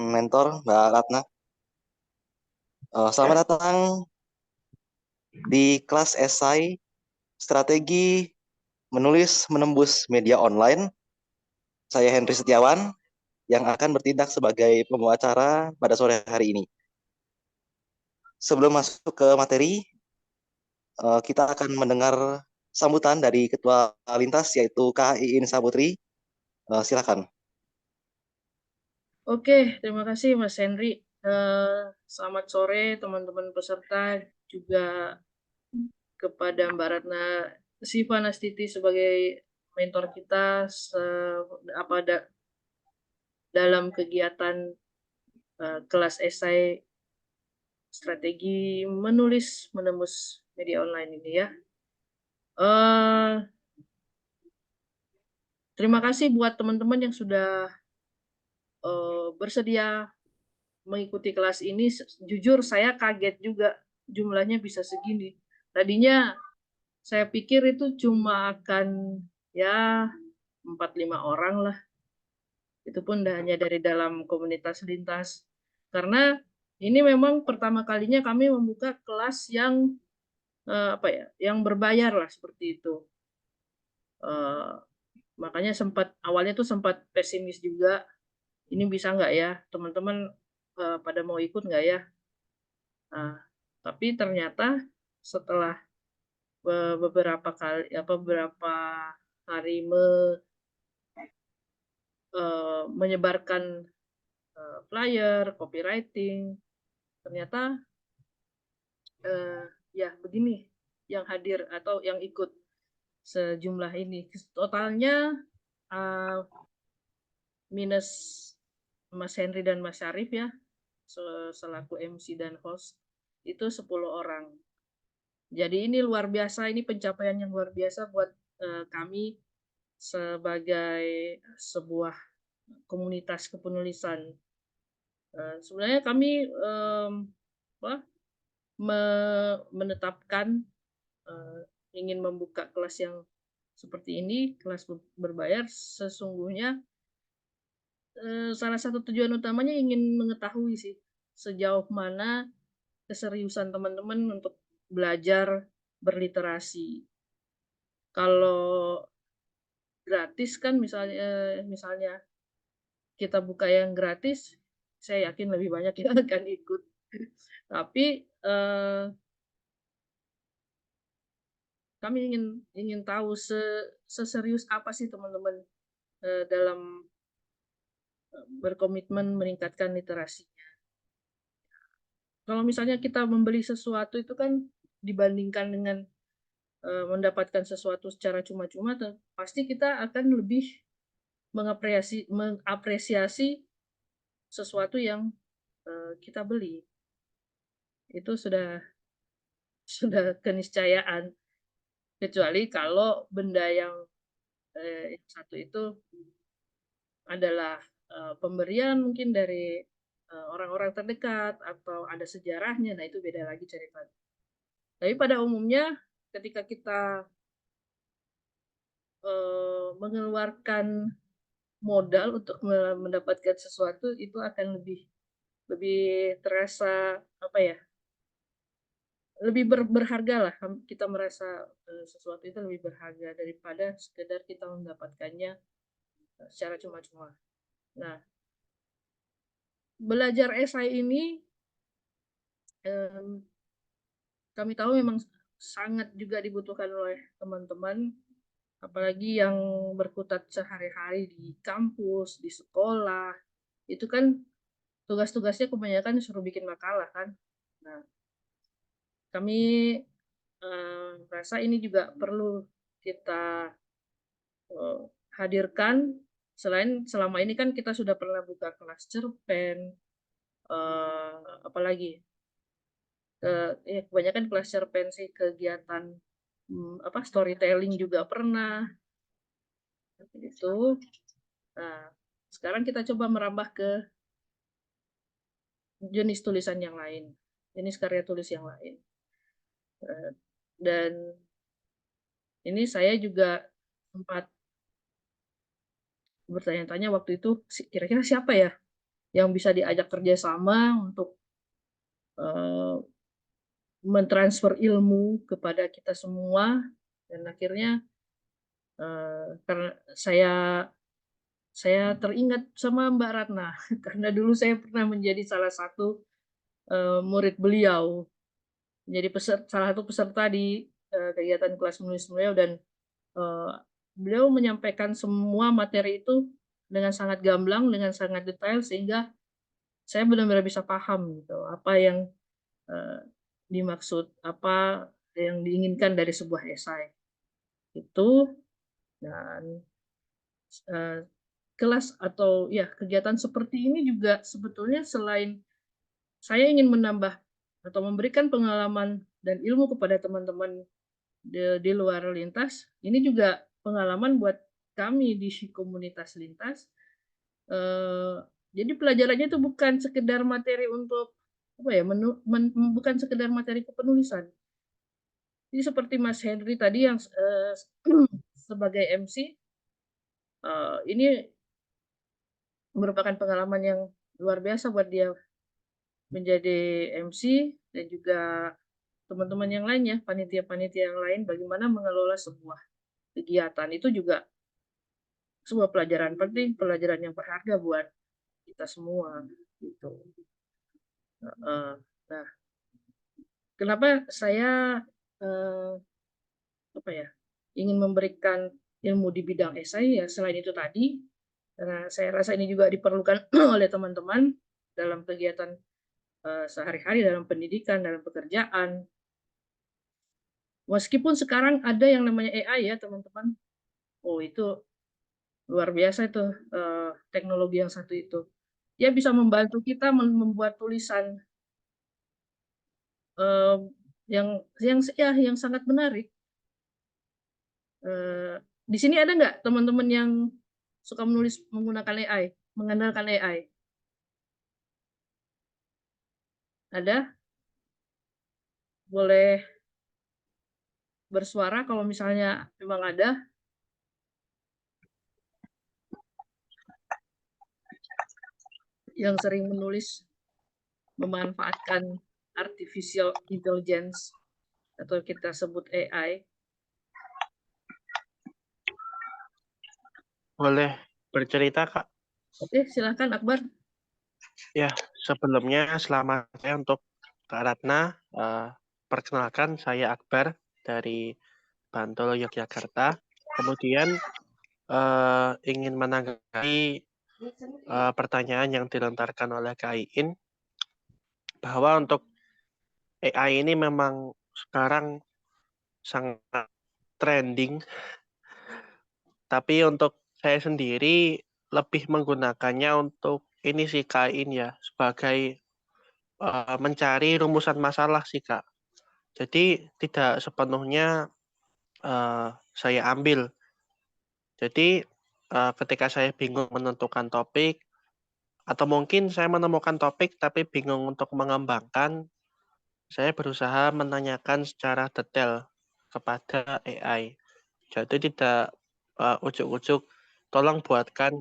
mentor Mbak Ratna. Selamat datang di kelas esai strategi menulis menembus media online. Saya Henry Setiawan yang akan bertindak sebagai pembawa acara pada sore hari ini. Sebelum masuk ke materi, kita akan mendengar sambutan dari Ketua Lintas yaitu Kak Iin Saputri. Silakan. Oke, terima kasih Mas Henry. Selamat sore teman-teman peserta, juga kepada Mbak Ratna Siva Nastiti sebagai mentor kita dalam kegiatan kelas esai strategi menulis menembus media online ini ya. Terima kasih buat teman-teman yang sudah bersedia mengikuti kelas ini. Jujur saya kaget juga jumlahnya bisa segini. Tadinya saya pikir itu cuma akan ya 4-5 orang lah. Itu pun hanya dari dalam komunitas lintas. Karena ini memang pertama kalinya kami membuka kelas yang yang berbayar lah seperti itu. Makanya awalnya tuh sempat pesimis juga. Ini bisa nggak ya teman-teman pada mau ikut nggak ya? Nah, tapi ternyata setelah beberapa hari menyebarkan flyer, copywriting, ternyata ya begini yang hadir atau yang ikut sejumlah ini. Totalnya minus Mas Henry dan Mas Syarif ya, selaku MC dan host, itu 10 orang. Jadi ini luar biasa, ini pencapaian yang luar biasa buat kami sebagai sebuah komunitas kepenulisan. Sebenarnya kami menetapkan ingin membuka kelas yang seperti ini, kelas berbayar, sesungguhnya salah satu tujuan utamanya ingin mengetahui sih sejauh mana keseriusan teman-teman untuk belajar berliterasi. Kalau gratis kan misalnya kita buka yang gratis, saya yakin lebih banyak yang akan ikut. Tapi kami ingin tahu seserius apa sih teman-teman dalam berkomitmen meningkatkan literasinya. Kalau misalnya kita membeli sesuatu itu kan dibandingkan dengan mendapatkan sesuatu secara cuma-cuma, pasti kita akan lebih mengapresiasi sesuatu yang kita beli. Itu sudah keniscayaan. Kecuali kalau benda yang satu itu adalah pemberian mungkin dari orang-orang terdekat atau ada sejarahnya, nah itu beda lagi ceritanya. Tapi pada umumnya ketika kita mengeluarkan modal untuk mendapatkan sesuatu, itu akan lebih terasa lebih berharga lah. Kita merasa sesuatu itu lebih berharga daripada sekedar kita mendapatkannya secara cuma-cuma. Nah, belajar esai ini kami tahu memang sangat juga dibutuhkan oleh teman-teman, apalagi yang berkutat sehari-hari di kampus, di sekolah. Itu kan tugas-tugasnya kebanyakan disuruh bikin makalah kan. Nah, kami merasa ini juga perlu kita hadirkan. Selain selama ini kan kita sudah pernah buka kelas cerpen, apalagi kebanyakan kelas cerpen sih, kegiatan storytelling juga pernah gitu. Nah, sekarang kita coba merambah ke jenis tulisan yang lain, jenis karya tulis yang lain. Dan ini saya juga sempat bertanya-tanya waktu itu, kira-kira siapa ya yang bisa diajak kerjasama untuk mentransfer ilmu kepada kita semua, dan akhirnya karena saya teringat sama Mbak Ratna karena dulu saya pernah menjadi salah satu murid beliau, menjadi salah satu peserta di kegiatan kelas menulis beliau, dan beliau menyampaikan semua materi itu dengan sangat gamblang, dengan sangat detail, sehingga saya benar-benar bisa paham gitu apa yang dimaksud, apa yang diinginkan dari sebuah esai itu. Dan kelas atau ya kegiatan seperti ini juga sebetulnya selain saya ingin menambah atau memberikan pengalaman dan ilmu kepada teman-teman di luar lintas, ini juga pengalaman buat kami di komunitas lintas. Jadi pelajarannya itu bukan sekedar materi untuk apa ya, bukan sekedar materi kepenulisan. Jadi seperti Mas Henry tadi yang sebagai MC, ini merupakan pengalaman yang luar biasa buat dia menjadi MC, dan juga teman-teman yang lainnya, panitia-panitia yang lain, bagaimana mengelola sebuah kegiatan itu juga sebuah pelajaran penting, pelajaran yang berharga buat kita semua gitu. Nah, kenapa saya apa ya, ingin memberikan ilmu di bidang esai, ya selain itu tadi, karena saya rasa ini juga diperlukan oleh teman-teman dalam kegiatan sehari-hari, dalam pendidikan, dalam pekerjaan. Meskipun sekarang ada yang namanya AI ya teman-teman, oh itu luar biasa itu teknologi yang satu itu. Dia bisa membantu kita membuat tulisan yang sangat menarik. Di sini ada nggak teman-teman yang suka menulis menggunakan AI, mengandalkan AI? Ada? Boleh bersuara kalau misalnya memang ada. Yang sering menulis memanfaatkan artificial intelligence atau kita sebut AI. Boleh bercerita, Kak? Oke, silakan Akbar. Ya, sebelumnya selamat saya untuk Kak Ratna. Perkenalkan, saya Akbar dari Bantul, Yogyakarta. Kemudian ingin menanggapi pertanyaan yang dilontarkan oleh Kak Iin, bahwa untuk AI ini memang sekarang sangat trending, tapi untuk saya sendiri lebih menggunakannya untuk ini sih Kak Iin ya, sebagai mencari rumusan masalah sih Kak. Jadi tidak sepenuhnya saya ambil. Jadi ketika saya bingung menentukan topik, atau mungkin saya menemukan topik tapi bingung untuk mengembangkan, saya berusaha menanyakan secara detail kepada AI. Jadi tidak ujuk-ujuk, tolong buatkan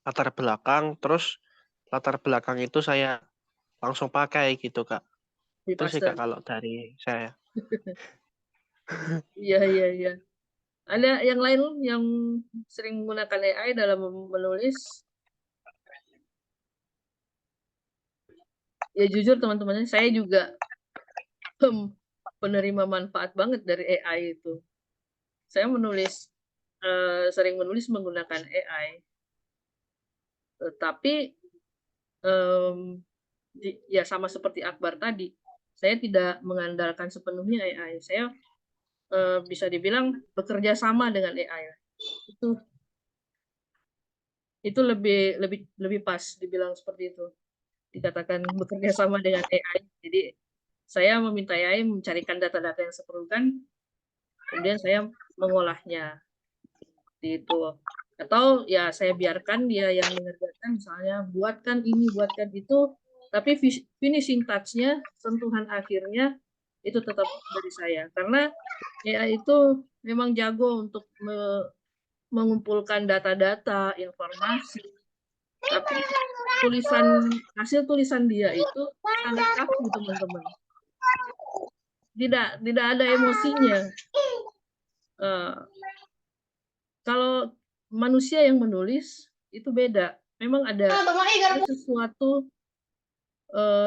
latar belakang, terus latar belakang itu saya langsung pakai gitu Kak. Di Itu sih Kak Pasteur. kalau dari saya. Iya, iya, iya. Ada yang lain yang sering menggunakan AI dalam menulis? Ya jujur teman-teman, saya juga penerima manfaat banget dari AI itu. Saya sering menulis menggunakan AI, tapi ya sama seperti Akbar tadi, saya tidak mengandalkan sepenuhnya AI. Saya bisa dibilang bekerja sama dengan AI. Itu lebih pas dibilang seperti itu. Dikatakan bekerja sama dengan AI. Jadi saya meminta AI mencarikan data-data yang saya perlukan, kemudian saya mengolahnya itu. Atau ya saya biarkan dia yang mengerjakan, misalnya buatkan ini, buatkan itu, tapi finishing touch-nya, sentuhan akhirnya itu tetap dari saya. Karena AI itu memang jago untuk mengumpulkan data-data, informasi, Tapi hasil tulisan dia itu sangat kaku, teman-teman. Tidak ada emosinya. Kalau manusia yang menulis itu beda. Memang ada sesuatu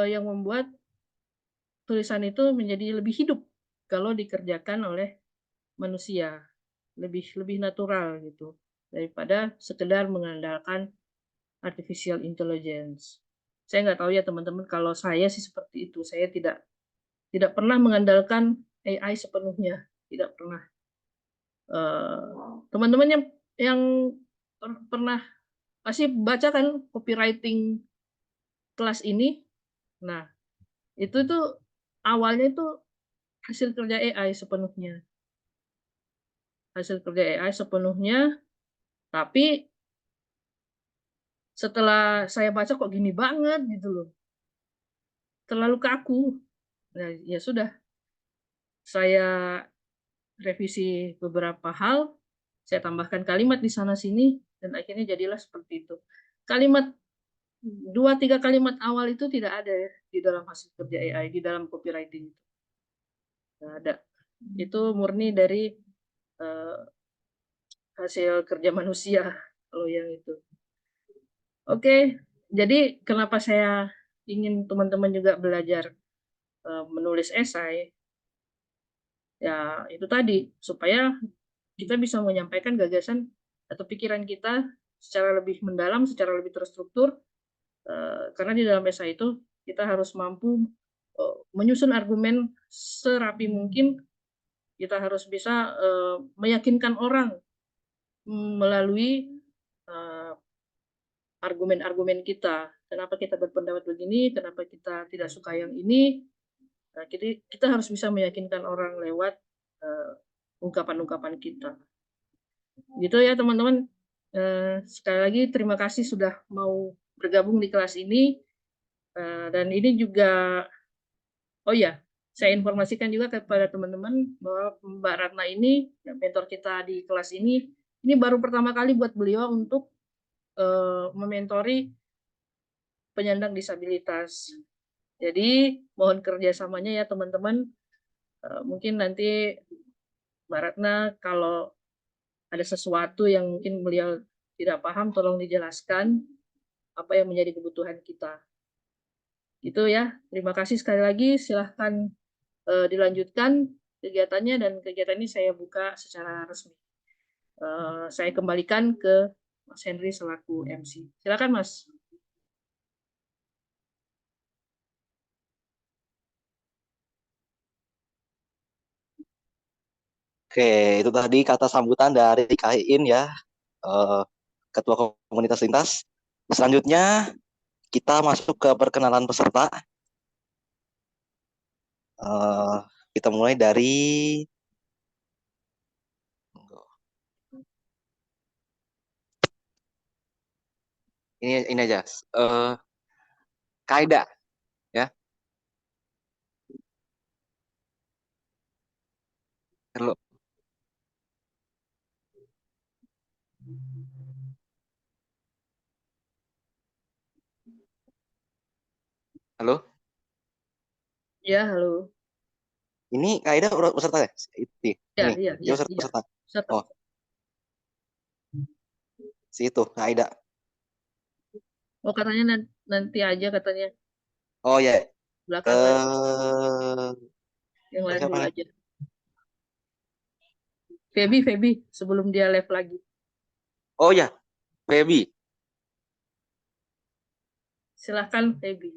yang membuat tulisan itu menjadi lebih hidup kalau dikerjakan oleh manusia, lebih natural gitu daripada sekedar mengandalkan artificial intelligence. Saya nggak tahu ya teman-teman, kalau saya sih seperti itu. Saya tidak pernah mengandalkan AI sepenuhnya, tidak pernah. Teman-teman yang pernah pasti baca kan copywriting kelas ini. Nah, itu tuh awalnya itu hasil kerja AI sepenuhnya. Hasil kerja AI sepenuhnya, tapi setelah saya baca kok gini banget gitu loh. Terlalu kaku. Nah, ya sudah. Saya revisi beberapa hal, saya tambahkan kalimat di sana sini dan akhirnya jadilah seperti itu. Kalimat 2-3 kalimat awal itu tidak ada ya di dalam hasil kerja AI, di dalam copywriting itu. Tidak ada. Itu murni dari hasil kerja manusia kalau yang itu. Oke, jadi kenapa saya ingin teman-teman juga belajar menulis esai? Ya, itu tadi supaya kita bisa menyampaikan gagasan atau pikiran kita secara lebih mendalam, secara lebih terstruktur, karena di dalam esai itu kita harus mampu menyusun argumen serapi mungkin, kita harus bisa meyakinkan orang melalui argumen-argumen kita. Kenapa kita berpendapat begini, kenapa kita tidak suka yang ini. Nah, kita harus bisa meyakinkan orang lewat ungkapan-ungkapan kita. Gitu ya teman-teman. Sekali lagi terima kasih sudah mau bergabung di kelas ini. Dan ini juga, oh ya, saya informasikan juga kepada teman-teman bahwa Mbak Ratna ini, mentor kita di kelas ini baru pertama kali buat beliau untuk mementori penyandang disabilitas. Jadi mohon kerjasamanya ya teman-teman. Mungkin nanti Mbak Ratna kalau ada sesuatu yang mungkin beliau tidak paham, tolong dijelaskan apa yang menjadi kebutuhan kita. Itu ya. Terima kasih sekali lagi. Silahkan dilanjutkan kegiatannya dan kegiatan ini saya buka secara resmi. Saya kembalikan ke Mas Henry selaku MC. Silakan Mas. Oke, itu tadi kata sambutan dari Kak Iin ya, eh, Ketua Komunitas Lintas. Selanjutnya kita masuk ke perkenalan peserta. Eh, kita mulai dari ini aja. Kaida ya. Halo. Halo. Ya, halo. Ini Kaida peserta ya? Ya, Ini, ya, dia ya, ya. peserta. Peserta. Oh, si itu Kaida. Oh, katanya nanti aja katanya Oh ya. belakangan. Eh, Yang lain siapa dulu nih? aja. Feby, sebelum dia live lagi. Oh ya, Feby. Silahkan Feby.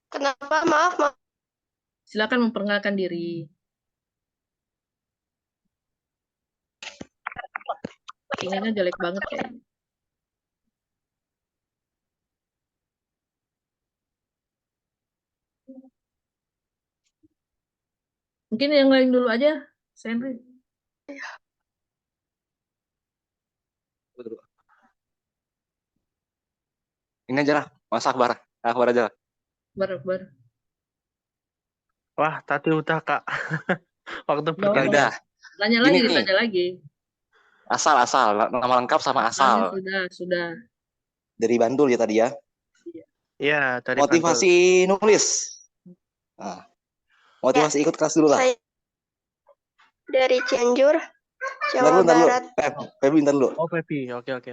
Kenapa? Maaf, maaf. Silakan memperkenalkan diri. Sinyalnya jelek banget kayaknya. Mungkin yang lain dulu aja, Henry. Ini aja lah, Mas Akbar. Akbar aja lah. Bar. Wah, tadi udah, Kak. Waktu No, Ya bertanya. udah, tanya gini lagi, nih, tanya lagi. asal nama lengkap sama Asalnya asal sudah. dari Bandul ya tadi ya. Iya. Iya, dari Bantul. Motivasi nulis. Nah, Ya, motivasi ikut kelas dulu lah. saya dari Cianjur, Ntar Jawa dulu, ntar dulu. Barat. Feby, ntar dulu. Oh, Feby. Oke, oke.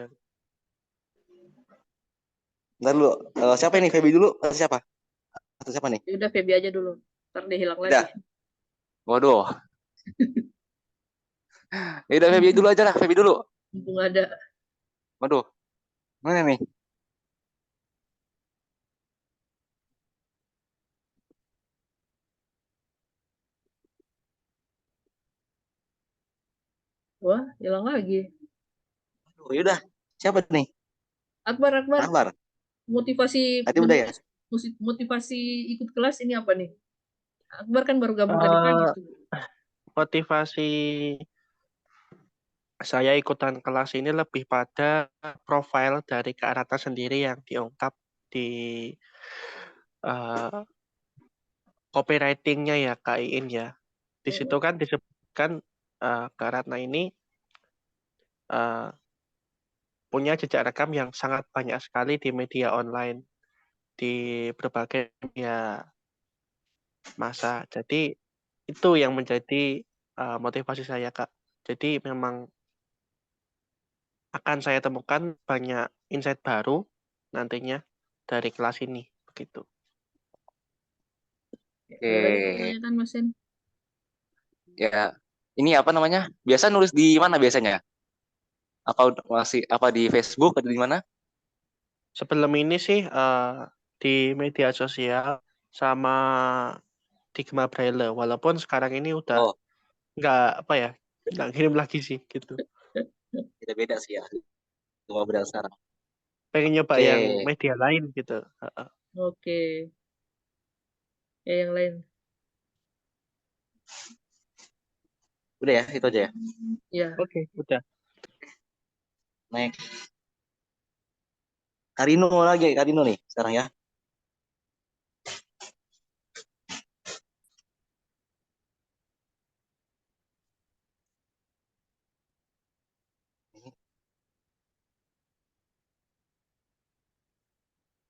Ntar dulu. Siapa ini? Feby dulu atau siapa? Atau siapa nih? Ya udah Feby aja dulu. Ntar dia hilang lagi. Udah. Waduh. Ya udah Feby dulu aja lah, Feby dulu. Mumpung ada. Waduh. Mana nih? Wah, hilang lagi. Waduh, ya udah. Siapa nih? Akbar, Akbar. motivasi Tadi udah ya? menulis, motivasi ikut kelas ini apa nih? Akbar kan baru gabung tadi pagi Eh, tuh. motivasi saya ikutan kelas ini lebih pada profil dari Kak Ratna sendiri yang diungkap di eh, copywriting-nya ya, Kak Iin ya. Di situ kan disebutkan Kak Ratna ini eh, punya jejak rekam yang sangat banyak sekali di media online, di berbagai media massa. Jadi itu yang menjadi motivasi saya, Kak. Jadi memang akan saya temukan banyak insight baru nantinya dari kelas ini, begitu. Ada lagi Oke. pertanyaan Mas Sen? Ya. Ini apa namanya? Biasa nulis di mana biasanya? Apa di Facebook atau di mana? Sebelum ini sih di media sosial sama di Gema Braille, walaupun sekarang ini udah Oh, nggak apa ya, nggak kirim lagi sih gitu. beda-beda sih ya. Cuma berdasar. Pengen nyoba Oke. yang media lain gitu. Oke. Ya, yang lain. Udah ya, itu aja ya. Ya. Oke, udah. Next. Karino nih sekarang ya.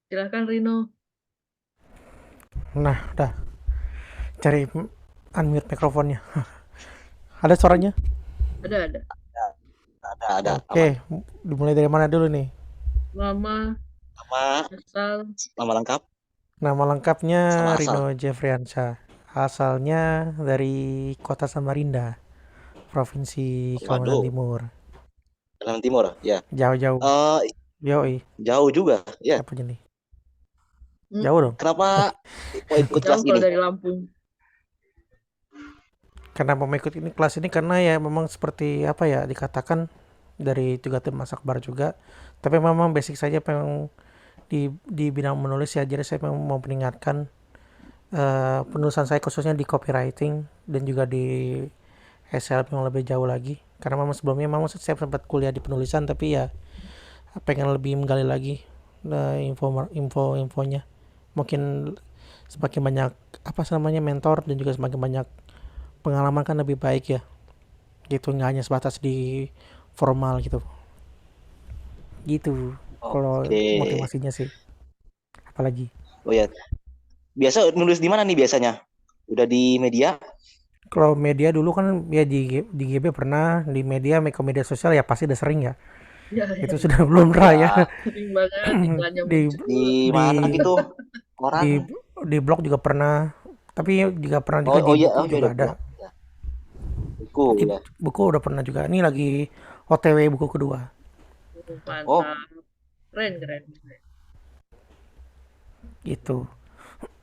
Silahkan Rino. Nah, udah cari unmute mikrofonnya. Ada suaranya? Ada. Ada, aman. Oke, dimulai dari mana dulu nih? Nama, Nama, asal, nama lengkap Nama lengkapnya sama asal. Rino Jeffriansyah. Asalnya dari kota Samarinda, Provinsi Kalimantan Waduh, Timur. Kalimantan Timur ya. Jauh-jauh. Eh, Yoi, jauh juga ya. apa nih? Hmm, Jauh dong. Kenapa mau ikut jauh kelas kalau ini? dari Lampung. Kenapa mau ikut ini kelas ini? Karena ya memang seperti apa ya dikatakan dari juga tim Mas Akbar juga. Tapi memang basic saja memang di bidang menulis ya. Jadi saya memang mau mengingatkan penulisan saya khususnya di copywriting dan juga di SL yang lebih jauh lagi. Karena memang sebelumnya memang saya sempat kuliah di penulisan tapi ya pengen lebih menggali lagi infonya. Mungkin semakin banyak apa namanya mentor dan juga semakin banyak pengalaman kan lebih baik ya. Gitu nggak hanya sebatas di formal gitu. Gitu. Kalau Oke. motivasinya sih. Apalagi Oh ya, biasa nulis di mana nih biasanya? Udah di media? kalau media dulu kan ya di GB pernah, di media sosial ya pasti udah sering ya. Ya. Itu sudah belum pernah ya. Ya, Sering banget iklannya di muncul. di di mana gitu? Koran? di di blog juga pernah. Tapi juga pernah Oh, juga di iya, buku iya udah juga ada. blog. Ya, buku Di ya. buku udah pernah juga. Ini lagi OTW buku kedua. Oh, Mantap. Keren. Gitu.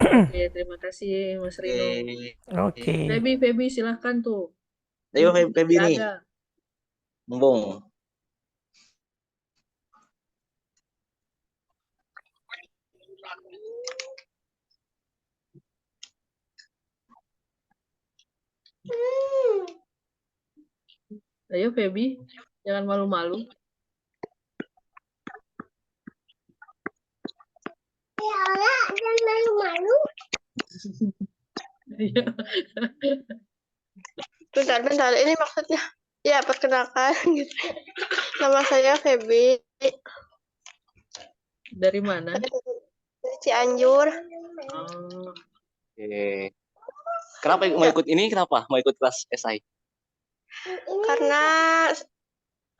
Oke, terima kasih Mas Rino. oke. Oke. Feby, silahkan tuh. Ayo Feby Tidak nih, ada. mumpung. Ayo Feby, jangan malu-malu. Ya, jangan malu-malu. Iya. Bentar. Ini maksudnya, ya perkenalkan gitu. Nama saya Feby. Dari mana? Dari Cianjur. Oh, Oke. Kenapa mau ikut ini? Kenapa mau ikut kelas SI?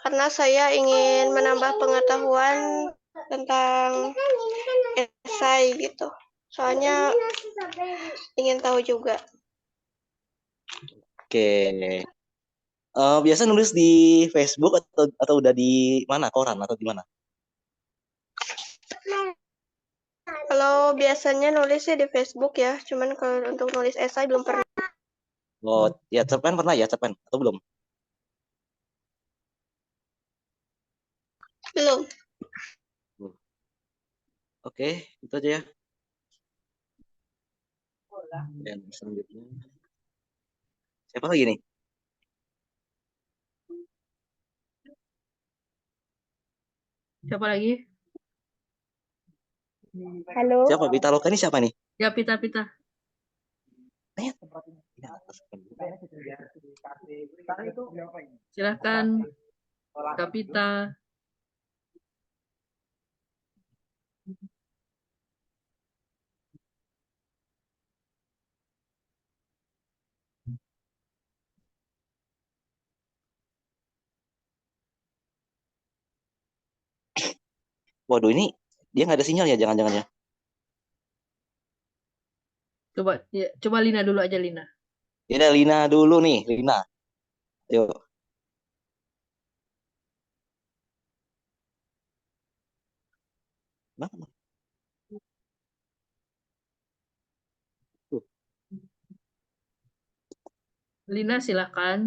Karena saya ingin menambah pengetahuan tentang esai gitu. Soalnya ingin tahu juga. Oke. Biasa nulis di Facebook atau udah di mana? Koran atau di mana? Kalau biasanya nulisnya di Facebook ya, cuman kalau untuk nulis esai belum pernah. Oh, ya cerpen pernah ya cerpen atau belum? Belum. Oke, itu aja ya. Dan selanjutnya siapa lagi nih? siapa lagi? Halo. Siapa? Pitaloka ini siapa nih? Ya, Pita. Silakan, Kak Pita. Waduh, ini dia nggak ada sinyal ya, jangan-jangan ya. Coba Lina dulu aja, Lina. Ya udah, Lina dulu nih, Lina. Yuk. Mana? Lina, silakan.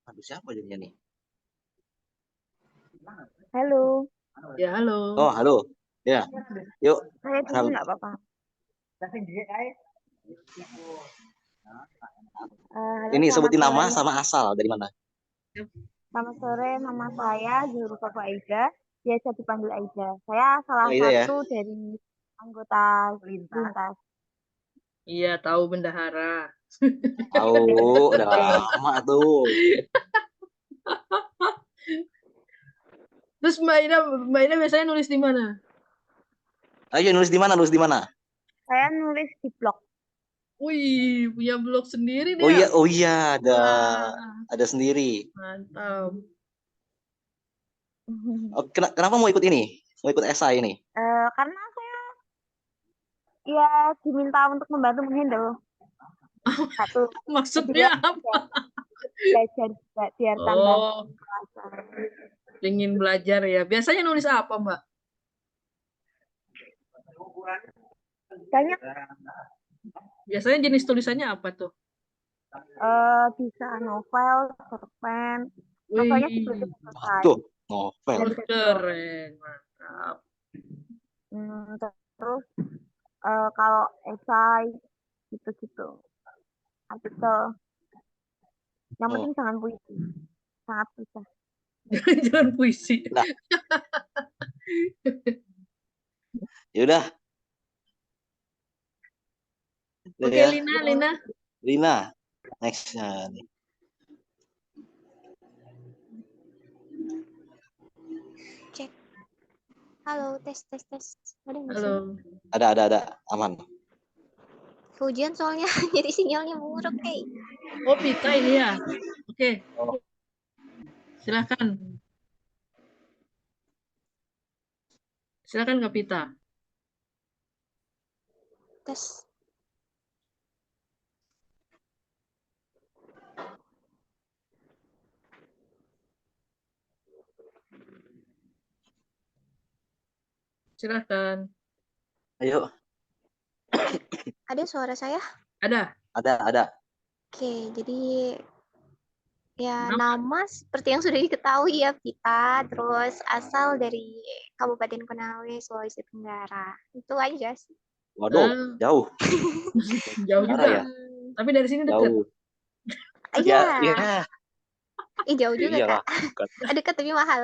Aduh, siapa jadinya nih? Halo. Ya, halo. Oh, halo. Ya, yuk. Saya dulu nggak apa-apa. Ini Selamat sebutin nama sore. sama asal dari mana? Selamat sore, nama saya Jurufafa Aida, biasa dipanggil Aida. Saya salah Oh, iya ya. satu dari anggota lintas. Iya, tahu bendahara. Tahu, udah lama tuh. Terus Mbak Ina biasanya nulis di mana? Ayo nulis di mana? Nulis di mana? Saya nulis di blog. Wih, punya blog sendiri Oh iya, dia. ada Wah, ada sendiri. mantap. Oh, kenapa mau ikut ini? Mau ikut esai ini? Karena saya ya diminta untuk membantu menghandle satu Maksudnya kedua apa? belajar juga biar tambah Oh, dewasa. ingin belajar ya. Biasanya nulis apa, Mbak? Banyak Biasanya jenis tulisannya apa tuh? bisa novel, cerpen, Wih, novelnya sebelum selesai Tuh, novel. dan bisa blog. keren, mantap. Terus kalau esai gitu-gitu artikel yang Oh, penting jangan puisi, sangat susah. Jangan puisi. nah, yaudah. Udah Oke, ya. Lina. Lina, nextnya nih. Cek. Halo, tes. Ada nggak sih? Halo. Ada, aman. Hujan soalnya, jadi sinyalnya buruk, Oh, Pita ini ya. Oke, Oh, silakan. Silakan Kak Pita. Tes. Silakan. ayo. Ada suara saya? Ada. Ada. Oke, jadi ya Nama? nama seperti yang sudah diketahui ya, Pita. Terus asal dari Kabupaten Konawe, Sulawesi Tenggara. Itu aja sih. Waduh, jauh. Jauh juga. Ya? Hmm, Tapi dari sini dekat. Jauh. iya. Ya. Jauh juga, Iyalah, Kak. bukan. Dekat tapi mahal.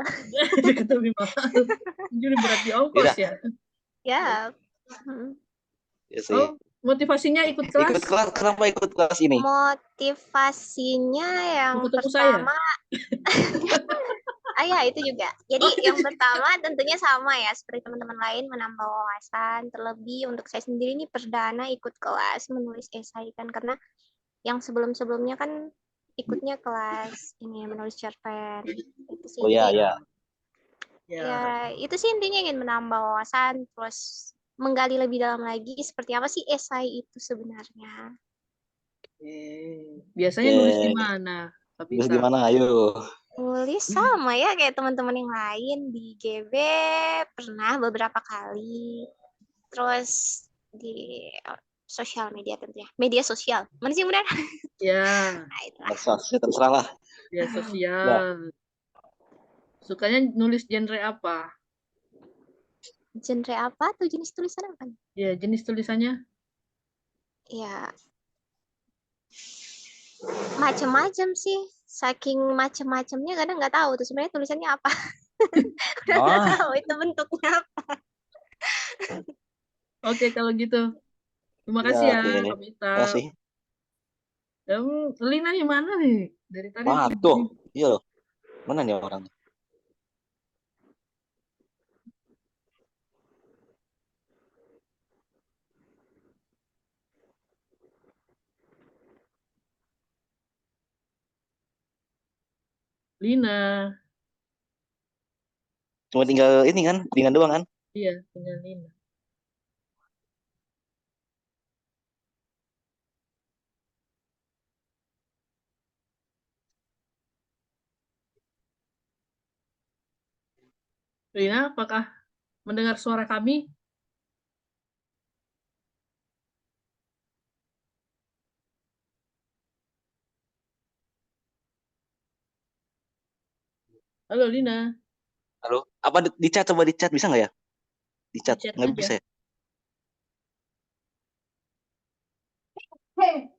Dekat lebih mahal. Jadi berat di ongkos Yaudah, ya. Ya. Hmm. ya sih. Oh, motivasinya ikut Ikut kelas kelas, kenapa ikut kelas ini? Motivasinya yang mau ketemu saya. pertama, ya itu juga. Jadi Oh, yang pertama tentunya sama ya seperti teman-teman lain, menambah wawasan. Terlebih untuk saya sendiri ini perdana ikut kelas menulis esai kan, karena yang sebelum-sebelumnya kan ikutnya kelas ini menulis cerpen. Itu sih. Oh ya, Jadi ya. ya itu sih intinya ingin menambah wawasan, terus menggali lebih dalam lagi seperti apa sih esai itu sebenarnya. Biasanya nulis di Oke. mana? Terus gimana? Ayo. Tulis sama ya kayak teman-teman yang lain di GB pernah beberapa kali. Terus di sosial media tentunya. Media sosial. Mana sih yang benar? Ya, Nah, itulah. Terserah lah. media Nah, sosial. Sukanya nulis genre apa? Genre apa tuh, jenis tulisan apa? Ya, jenis tulisannya. Ya, macam-macam sih. Saking macam-macamnya kadang nggak tahu tuh sebenarnya tulisannya apa. Udah nggak oh, tahu itu bentuknya apa. Oke, kalau gitu. Terima ya kasih ya, oke. Kak Mita. Kasih. Lina di mana nih? Dari tadi Wah, sibuk tuh. nih. Iya loh. Mana nih orang? Lina. Cuma tinggal ini kan, tinggal doang kan? Iya, tinggal Lina. Lina, apakah mendengar suara kami? Halo, Lina. Halo. Apa di chat, coba di chat bisa nggak ya? Di Di chat chat nggak aja. bisa ya? Hey.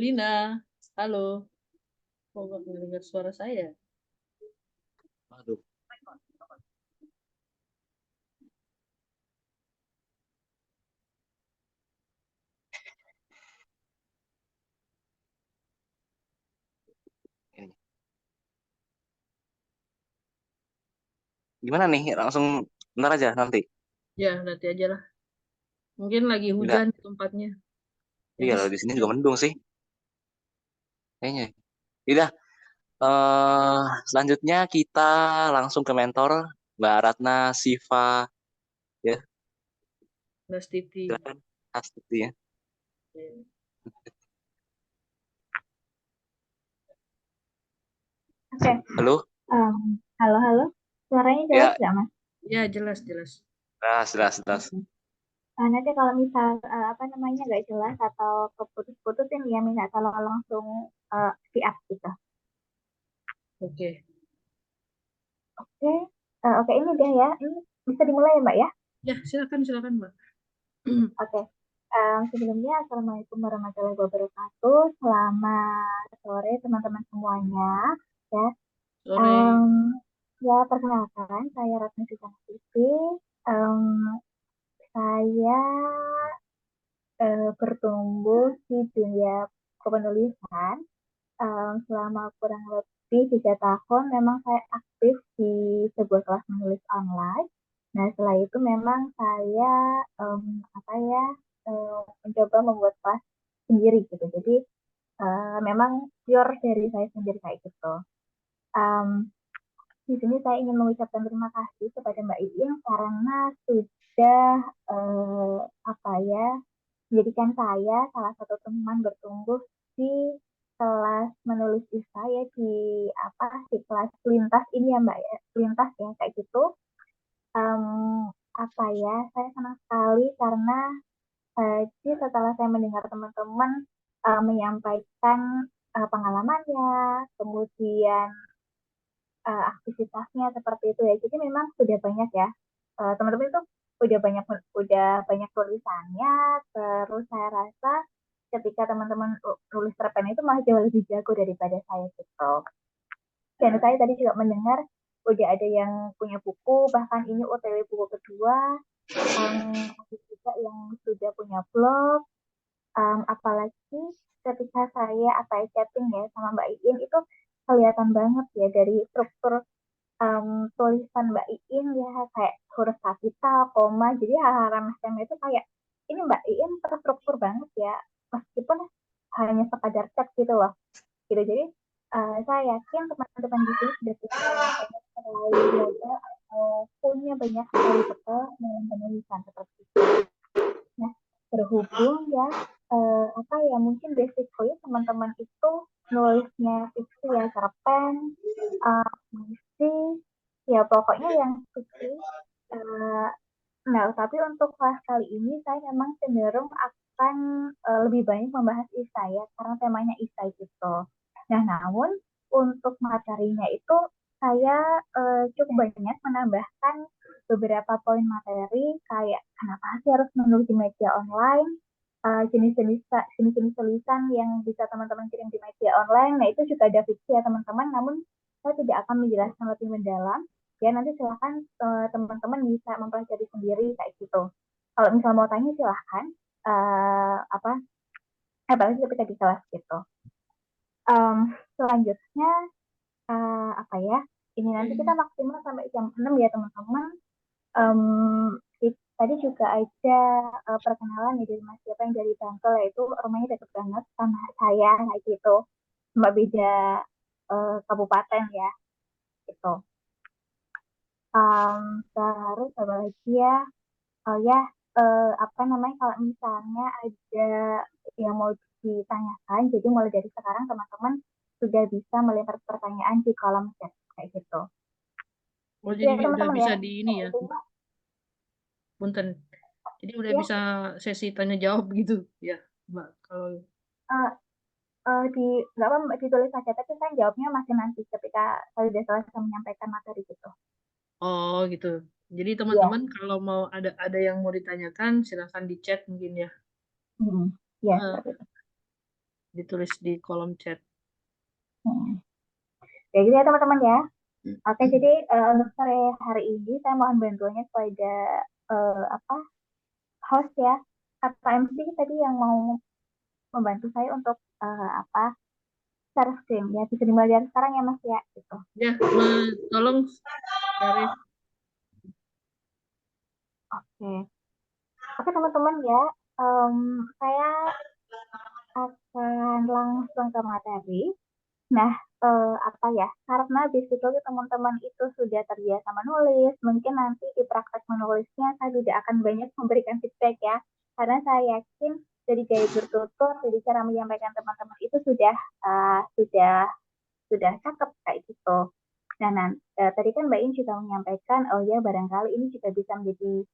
Lina, halo. Kok nggak mendengar suara saya? Aduh. Ini. Gimana nih? Langsung bentar aja nanti. Ya, nanti aja lah. Mungkin lagi Enggak. hujan di tempatnya. Iya Jadi loh, di sini juga mendung sih. Kayaknya. Tidak. Selanjutnya kita langsung ke mentor Mbak Ratna Siva ya. Nastiti. Silakan. Astuti ya. Oke. Halo. Halo, halo. Suaranya Ya, jelas nggak, Mas? Ya, jelas, jelas. jelas. Nanti kalau misal apa namanya nggak jelas atau keputus-putusin ya minta tolong langsung speak up gitu. Oke. Oke. Oke, ini dia ya. Ini bisa dimulai ya, Mbak ya? Ya, silakan, silakan, Mbak. Oke. Sebelumnya, Assalamualaikum warahmatullahi wabarakatuh. Selamat sore teman-teman semuanya. Ya, Sore. ya perkenalkan, saya Ratna Sitana Siti. Saya bertumbuh di dunia kepenulisan selama kurang lebih 3 tahun. Memang saya aktif di sebuah kelas menulis online. Nah, setelah itu memang saya apa ya mencoba membuat kelas sendiri gitu. Jadi memang pure dari saya sendiri kayak gitu. Um, di sini saya ingin mengucapkan terima kasih kepada Mbak Iin karena sudah apa ya menjadikan saya salah satu teman bertumbuh di kelas menulis isai ya di apa di kelas lintas ini ya Mbak ya lintas ya kayak gitu. Um, apa ya, saya senang sekali karena jadi setelah saya mendengar teman-teman menyampaikan pengalamannya, kemudian aktivitasnya seperti itu ya. Jadi memang sudah banyak ya, teman-teman itu udah banyak tulisannya. Terus saya rasa ketika teman-teman nulis cerpen itu malah jauh lebih jago daripada saya gitu. Dan saya tadi juga mendengar udah ada yang punya buku, bahkan ini OTW buku kedua, ada juga yang sudah punya blog. Apalagi ketika saya chatting ya sama Mbak Iin itu kelihatan banget ya dari struktur tulisan Mbak Iin ya, kayak huruf kapital, koma, jadi hal-hal remeh-temeh itu kayak ini Mbak Iin terstruktur banget ya, meskipun hanya sekadar chat gitu loh, gitu. Jadi saya yakin teman-teman di sini sudah punya banyak sekali belajar atau punya banyak sekali bekal dalam penulisan seperti itu. Nah, berhubung ya apa ya, mungkin basically teman-teman itu nulisnya fiksi ya, cerpen, puisi, ya pokoknya yang fiksi. Uh, nah, tapi untuk kelas kali ini saya memang cenderung akan lebih banyak membahas isai ya, karena temanya isai gitu. Nah, namun untuk materinya itu saya cukup banyak menambahkan beberapa poin materi kayak kenapa sih harus menulis di media online, jenis-jenis tulisan yang bisa teman-teman kirim di media online. Nah, itu juga ada fiksi ya teman-teman, namun saya tidak akan menjelaskan lebih mendalam. Ya, nanti silahkan teman-teman bisa mempelajari sendiri kayak gitu. Kalau misal mau tanya silahkan, apa apalagi ketika di kelas gitu. Selanjutnya apa ya, ini nanti kita maksimal sampai jam 6 ya teman-teman. Tadi juga ada perkenalan ya dari Mas siapa yang dari Bangkel, yaitu rumahnya deket banget sama saya kayak gitu, cuma beda kabupaten ya gitu. Terus apa lagi ya, oh ya, apa namanya, kalau misalnya ada yang mau ditanyakan, jadi mulai dari sekarang teman-teman sudah bisa melempar pertanyaan di kolom chat kayak gitu. Oh, Ya jadi udah teman-teman bisa ya, di ini ya, intinya punten. Jadi udah ya bisa sesi tanya jawab gitu ya, Mbak. Kalau eh, di nggak apa ditulis saja, tapi kan jawabnya masih nanti ketika saya sudah selesai menyampaikan materi gitu. oh gitu. Jadi Iya. teman-teman kalau mau ada yang mau ditanyakan silahkan di chat mungkin ya. Iya, Eh, seperti itu. ditulis di kolom chat. Hmm. Ya gitu ya teman-teman ya. Oke, jadi untuk sore hari ini saya mohon bantuannya kepada apa host ya, atau MC tadi yang mau membantu saya untuk apa share screen ya, bisa dimulai dari sekarang ya Mas ya gitu. Ya, tolong dari Oke, oke teman-teman ya, saya akan langsung ke materi. Nah, apa ya, karena basically teman-teman itu sudah terbiasa menulis, mungkin nanti di praktek menulisnya saya tidak akan banyak memberikan feedback ya, karena saya yakin dari gaya bertutur, dari cara menyampaikan teman-teman itu sudah cakep kayak gitu. Nah, tadi kan Mbak In juga menyampaikan, oh ya barangkali ini juga bisa menjadi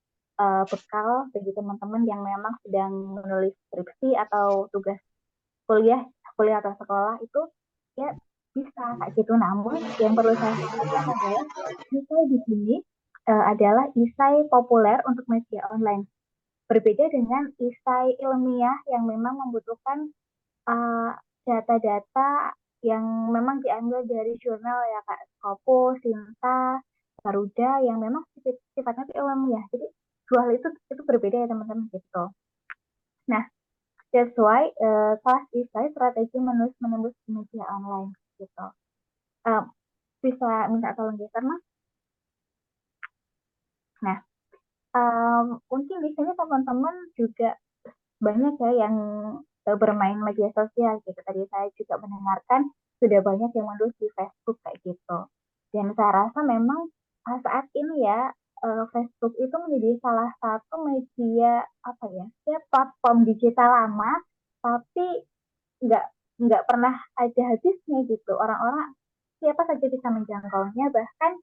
bekal bagi teman-teman yang memang sedang menulis skripsi atau tugas kuliah, kuliah atau sekolah itu ya bisa kayak gitu. Namun yang perlu saya sampaikan adalah isai di sini adalah isai populer untuk media online. Berbeda dengan isai ilmiah yang memang membutuhkan uh, data-data yang memang diambil dari jurnal ya Kak, Scopus, Sinta, Garuda, yang memang sifatnya ilmiah. Jadi dua hal itu berbeda ya teman-teman gitu. Nah, that's why kelas isai strategi menulis menembus media online gitu. Uh, bisa minta tolong geser Mas. Nah, mungkin di sini teman-teman juga banyak ya yang bermain media sosial gitu. Tadi saya juga mendengarkan sudah banyak yang menulis di Facebook kayak gitu. Dan saya rasa memang saat ini ya Facebook itu menjadi salah satu media apa ya, ya platform digital lama, tapi nggak nggak pernah ada habisnya gitu. Orang-orang siapa saja bisa menjangkaunya, bahkan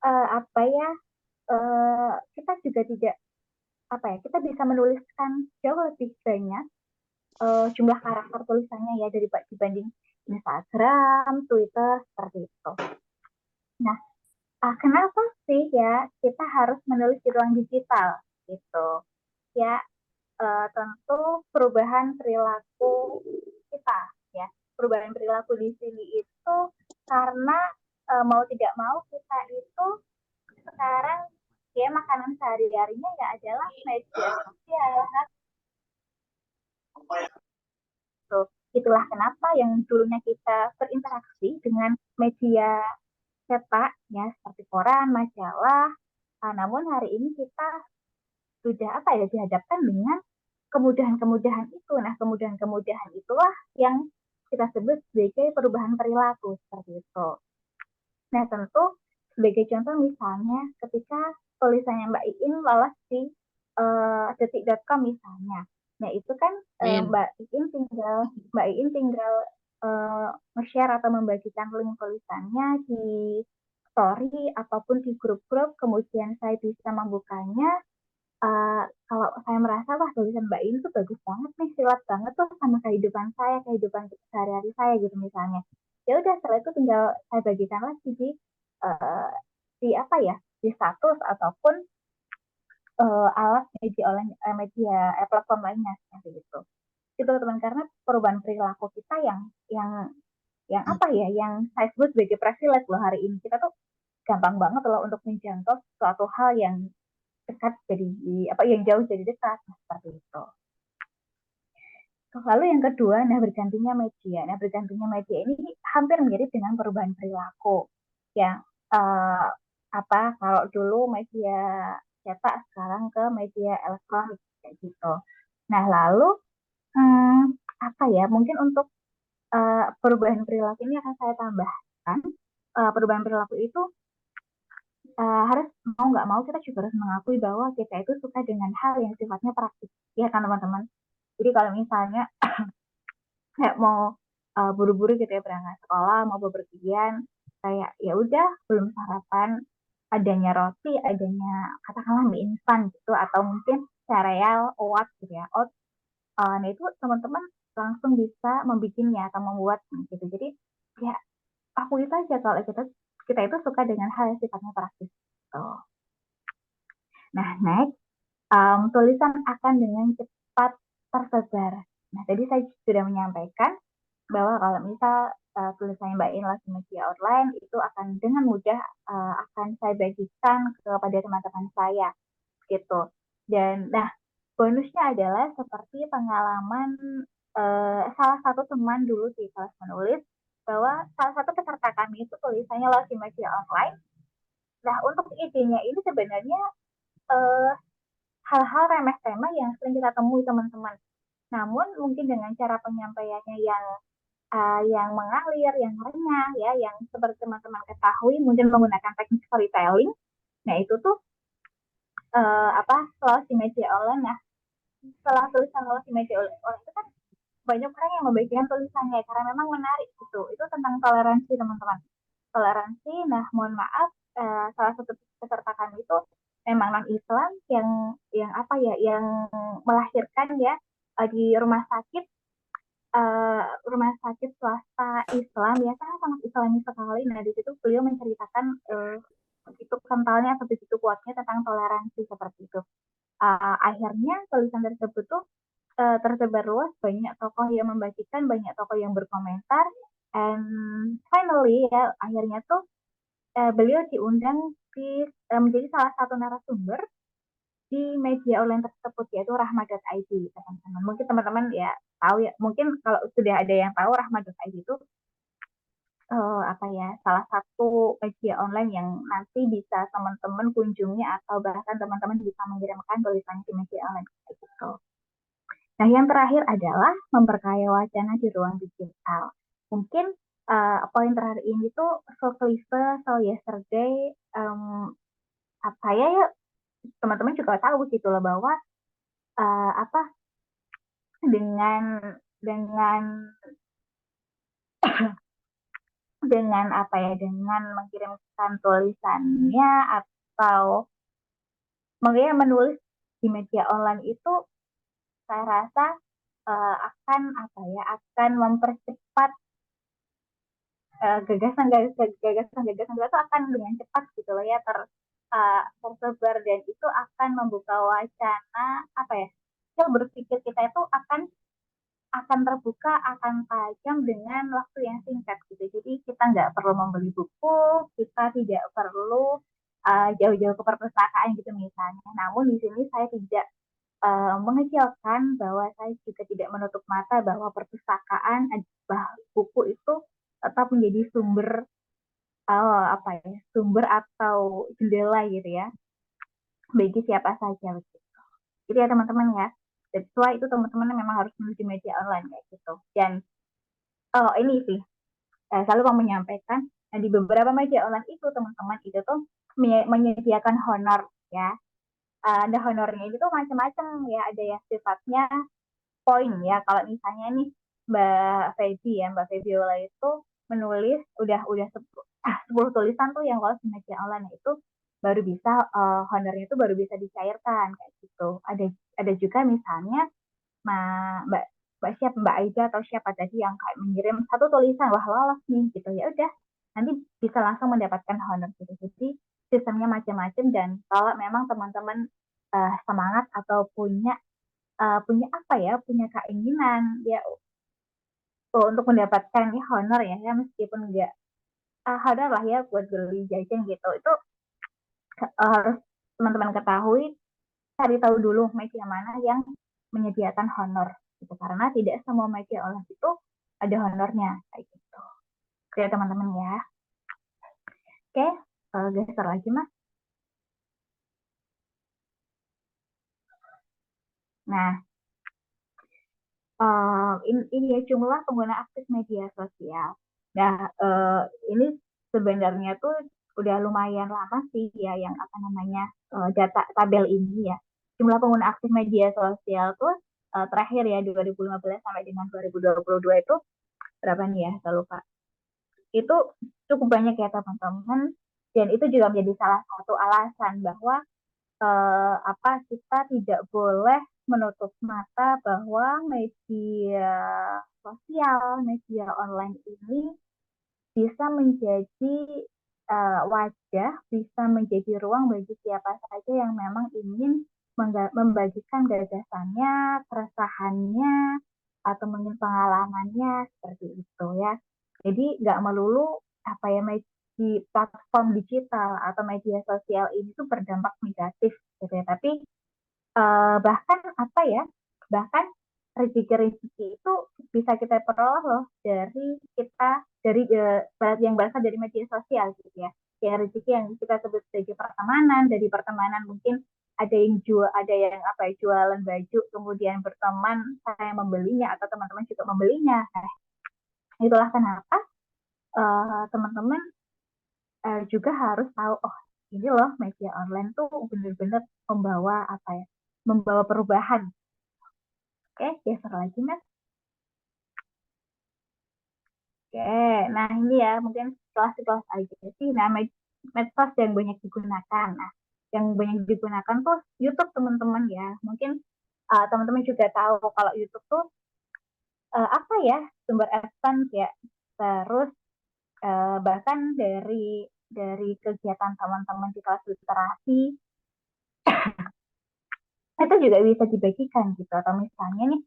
apa ya, kita juga tidak kita bisa menuliskan jauh lebih banyak jumlah karakter tulisannya ya dibanding Instagram, Twitter seperti itu. Nah, kenapa sih ya kita harus menulis di ruang digital gitu? Ya, tentu perubahan perilaku kita ya. Perubahan perilaku di sini itu karena mau tidak mau kita itu sekarang ya makanan sehari-harinya ya adalah media sosial. Itulah kenapa yang dulunya kita berinteraksi dengan media cetak ya seperti koran, majalah. Namun hari ini kita sudah dihadapkan dengan kemudahan-kemudahan itu. Nah, kemudahan-kemudahan itulah yang kita sebut sebagai perubahan perilaku seperti itu. Nah, tentu sebagai contoh misalnya ketika tulisannya Mbak Iin lolos di detik.com misalnya. Nah, itu kan Mbak Iin tinggal nge-share atau membagikan link tulisannya di story ataupun di grup-grup, kemudian saya bisa membukanya. Kalau saya merasa wah tulisan Mbak Iin tuh bagus banget nih, silat banget tuh sama kehidupan saya, kehidupan sehari-hari saya gitu misalnya. Ya udah setelah itu tinggal saya bagikan lagi uh, di status ataupun alat media platform lainnya seperti itu. Itu teman karena perubahan perilaku kita yang yang saya sebut sebagai privilege loh hari ini. Kita tuh gampang banget loh untuk menjangkau suatu hal yang dekat jadi yang jauh jadi dekat seperti itu. Lalu yang kedua, bergantinya media. Nah, bergantinya media ini hampir mirip dengan perubahan perilaku. Yang kalau dulu media cetak, sekarang ke media elektronik kayak gitu. Nah, lalu mungkin untuk perubahan perilaku ini akan saya tambahkan. Perubahan perilaku itu harus mau nggak mau kita juga harus mengakui bahwa kita itu suka dengan hal yang sifatnya praktis, ya kan teman-teman. Jadi kalau misalnya kayak mau buru-buru gitu ya berangkat sekolah, mau bepergian, kayak ya udah belum sarapan, adanya roti, adanya katakanlah mie instan gitu, atau mungkin sereal, oat gitu ya, oat. Nah itu teman-teman langsung bisa membikinnya atau membuat gitu. Jadi ya aku itu aja kalau kita itu suka dengan hal yang sifatnya praktis. Gitu. Nah next, tulisan akan dengan cepat tersebar. Nah tadi saya sudah menyampaikan bahwa kalau misal tulisannya Mbak In lagi media online itu akan dengan mudah akan saya bagikan kepada teman-teman saya gitu. Dan nah bonusnya adalah seperti pengalaman salah satu teman dulu di kelas menulis bahwa salah satu peserta kami itu tulisannya lagi media online. Nah untuk idenya ini sebenarnya hal-hal remeh-temeh yang sering kita temui teman-teman. Namun mungkin dengan cara penyampaiannya yang mengalir, yang renyah, ya, yang seperti teman-teman ketahui, mungkin menggunakan teknik storytelling. Nah itu tuh lolos di media online. Nah setelah tulisan lolos di media online itu kan banyak orang yang membagikan tulisannya karena memang menarik gitu. Itu tentang toleransi teman-teman. Toleransi. Nah mohon maaf, salah satu peserta kami itu memang non Islam yang melahirkan ya di rumah sakit swasta Islam ya sangat Islami sekali. Nah di situ beliau menceritakan begitu kentalnya atau begitu kuatnya tentang toleransi seperti itu. Akhirnya tulisan tersebut tuh tersebar luas, banyak tokoh yang membagikan, banyak tokoh yang berkomentar, and finally ya akhirnya tuh beliau diundang menjadi salah satu narasumber di media online tersebut yaitu rahma.id teman-teman. Mungkin teman-teman ya tahu ya, mungkin kalau sudah ada yang tahu rahma.id itu salah satu media online yang nanti bisa teman-teman kunjungi atau bahkan teman-teman bisa mengirimkan tulisannya di media online gitu. Nah, yang terakhir adalah memperkaya wacana di ruang digital. Mungkin poin terakhir ini tuh so cliche, so yesterday, ya teman-teman juga tahu gitu loh bahwa dengan dengan mengirimkan tulisannya atau makanya menulis di media online itu saya rasa akan apa ya, akan mempercepat gagasan itu akan dengan cepat gitu loh ya tersebar, dan itu akan membuka wacana apa ya, skill berpikir kita itu akan terbuka, akan tajam dengan waktu yang singkat gitu. Jadi kita nggak perlu membeli buku, kita tidak perlu jauh-jauh ke perpustakaan gitu misalnya. Namun di sini saya tidak mengecilkan bahwa saya juga tidak menutup mata bahwa perpustakaan, buku itu tetap menjadi sumber atau jendela gitu ya bagi siapa saja gitu. Jadi ya teman-teman ya, sesuai itu teman-teman memang harus menuju media online kayak gitu. Dan ini sih selalu mau menyampaikan, di beberapa media online itu teman-teman itu tuh menyediakan honor ya. Ada honornya itu tuh macam-macam ya, ada yang sifatnya poin ya. Kalau misalnya nih Mbak Febiola itu menulis udah 10 tulisan tuh yang lolos di media online itu baru bisa honornya itu baru bisa dicairkan kayak gitu. Ada juga misalnya Mbak Mbak Aida atau siapa tadi yang kayak mengirim satu tulisan, wah lolos nih gitu, ya udah nanti bisa langsung mendapatkan honor gitu. Jadi sistemnya macam-macam, dan kalau memang teman-teman semangat atau punya keinginan ya untuk mendapatkan honor ya meskipun enggak honor lah ya buat beli jajan gitu, itu harus teman-teman ketahui, cari tahu dulu media mana yang menyediakan honor gitu, karena tidak semua media online itu ada honornya kayak gitu. Oke teman-teman ya. Oke, geser lagi Mas. Nah, ini ya jumlah pengguna aktif media sosial. Nah, ini sebenarnya tuh udah lumayan lama sih ya yang data tabel ini ya. Jumlah pengguna aktif media sosial tuh terakhir ya 2015 sampai dengan 2022 itu berapa nih ya, saya lupa. Itu cukup banyak ya teman-teman, dan itu juga menjadi salah satu alasan bahwa kita tidak boleh menutup mata bahwa media sosial, media online ini bisa menjadi wadah, bisa menjadi ruang bagi siapa saja yang memang ingin membagikan gagasannya, keresahannya, atau mungkin pengalamannya seperti itu ya. Jadi nggak melulu di platform digital atau media sosial ini tuh berdampak negatif gitu ya. Tapi bahkan rezeki-rezeki itu bisa kita peroleh loh dari yang berasal dari media sosial gitu ya. Yang rezeki yang kita sebut sebagai pertemanan, dari pertemanan mungkin ada yang jualan baju kemudian berteman, saya membelinya atau teman-teman juga membelinya. Nah, itulah kenapa teman-teman juga harus tahu, oh ini loh media online tuh benar-benar membawa perubahan. Oke, geser lagi Mas. Oke, nah ini ya mungkin kelas aja sih. Nah, medsos yang banyak digunakan. Nah, yang banyak digunakan tuh YouTube teman-teman ya. Mungkin teman-teman juga tahu kalau YouTube tuh sumber adsense ya. Terus bahkan dari kegiatan teman-teman di kelas literasi itu juga bisa dibagikan gitu. Atau misalnya nih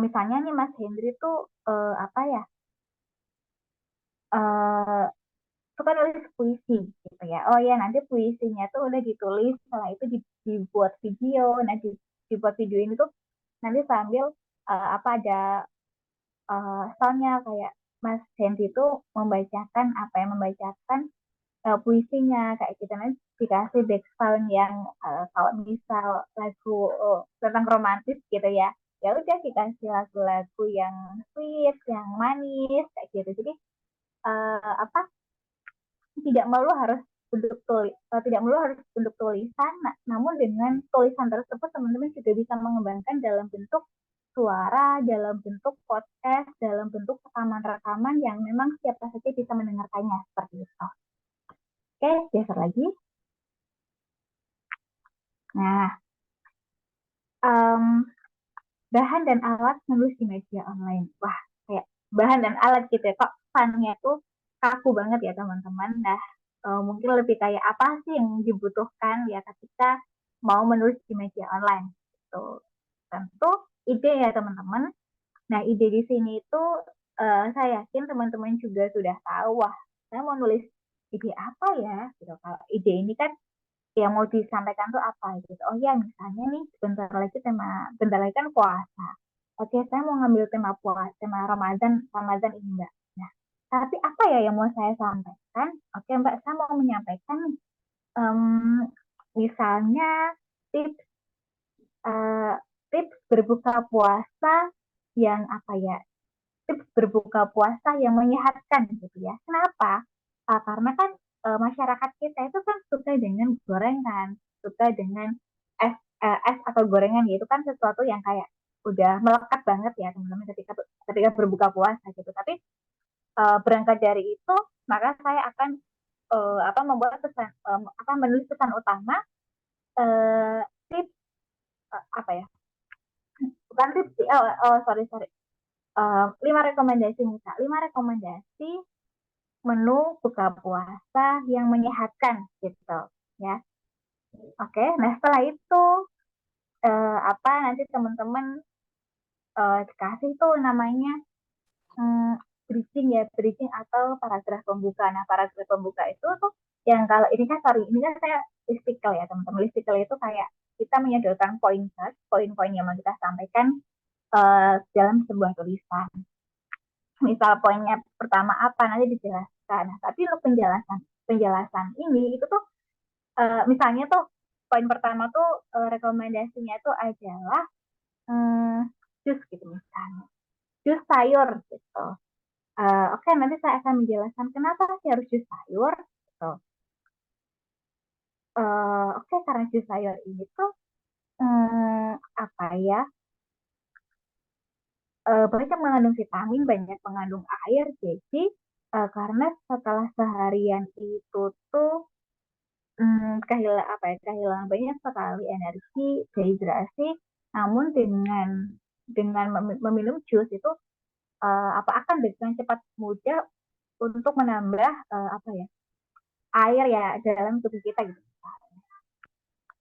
misalnya nih Mas Hendri tuh suka nulis puisi gitu ya. Oh ya, nanti puisinya tuh udah ditulis, setelah itu dibuat video. Nah, dibuat video ini tuh nanti sambil ada soundnya kayak Mas Hendri tuh membacakan puisinya kayak gitu. Nanti dikasih background yang kalau misal lagu tentang romantis gitu ya, ya udah dikasih lagu-lagu yang sweet, yang manis kayak gitu. Jadi tidak melulu harus bentuk tulisan, namun dengan tulisan tersebut teman-teman juga bisa mengembangkan dalam bentuk suara, dalam bentuk podcast, dalam bentuk rekaman-rekaman yang memang siapa saja bisa mendengarkannya seperti itu. Oke, geser lagi. Nah, bahan dan alat menulis di media online. Wah, kayak bahan dan alat gitu ya. Kok funnya tuh kaku banget ya teman-teman. Nah, mungkin lebih kayak apa sih yang dibutuhkan ya ketika mau menulis di media online. Gitu. Tentu ide ya teman-teman. Nah, ide di sini itu saya yakin teman-teman juga sudah tahu, wah, saya mau nulis ide apa ya? Gitu. Kalau ide ini kan yang mau disampaikan tuh apa gitu. Oh ya, misalnya nih bentar lagi kan puasa. Oke, saya mau ngambil tema puasa, tema Ramadan, Ramadan ini Mbak. Nah, tapi apa ya yang mau saya sampaikan? Oke Mbak, saya mau menyampaikan em, misalnya tips eh, tips berbuka puasa yang apa ya? Tips berbuka puasa yang menyehatkan gitu ya. Kenapa? Karena kan masyarakat kita itu kan suka dengan gorengan, suka dengan es atau gorengan gitu kan sesuatu yang kayak udah melekat banget ya teman-teman ketika berbuka puasa gitu. Tapi berangkat dari itu, maka saya akan membuat pesan menulis pesan utama tips apa ya? Bukan tips sih. Sorry sorry. 5 rekomendasi misal, 5 rekomendasi menu buka puasa yang menyehatkan gitu ya. Oke, nah setelah itu nanti teman-teman kasih tuh namanya bridging ya, bridging atau paragraf pembuka. Nah, paragraf pembuka itu tuh yang kalau ini kan saya listicle ya teman-teman. Listicle itu kayak kita menyodorkan poin-poin yang mau kita sampaikan dalam sebuah tulisan. Misal poinnya pertama apa nanti dijelaskan. Nah, tapi untuk penjelasan ini itu tuh misalnya tuh poin pertama tuh rekomendasinya tuh adalah jus gitu misalnya, jus sayur gitu. Oke, nanti saya akan menjelaskan kenapa sih harus jus sayur gitu. Oke, karena jus sayur ini tuh apa ya, banyak mengandung vitamin, banyak mengandung air, jadi karena setelah seharian itu tuh kehilangan banyak sekali energi, dehidrasi, namun dengan meminum jus itu akan dengan cepat mudah untuk menambah air ya dalam tubuh kita gitu.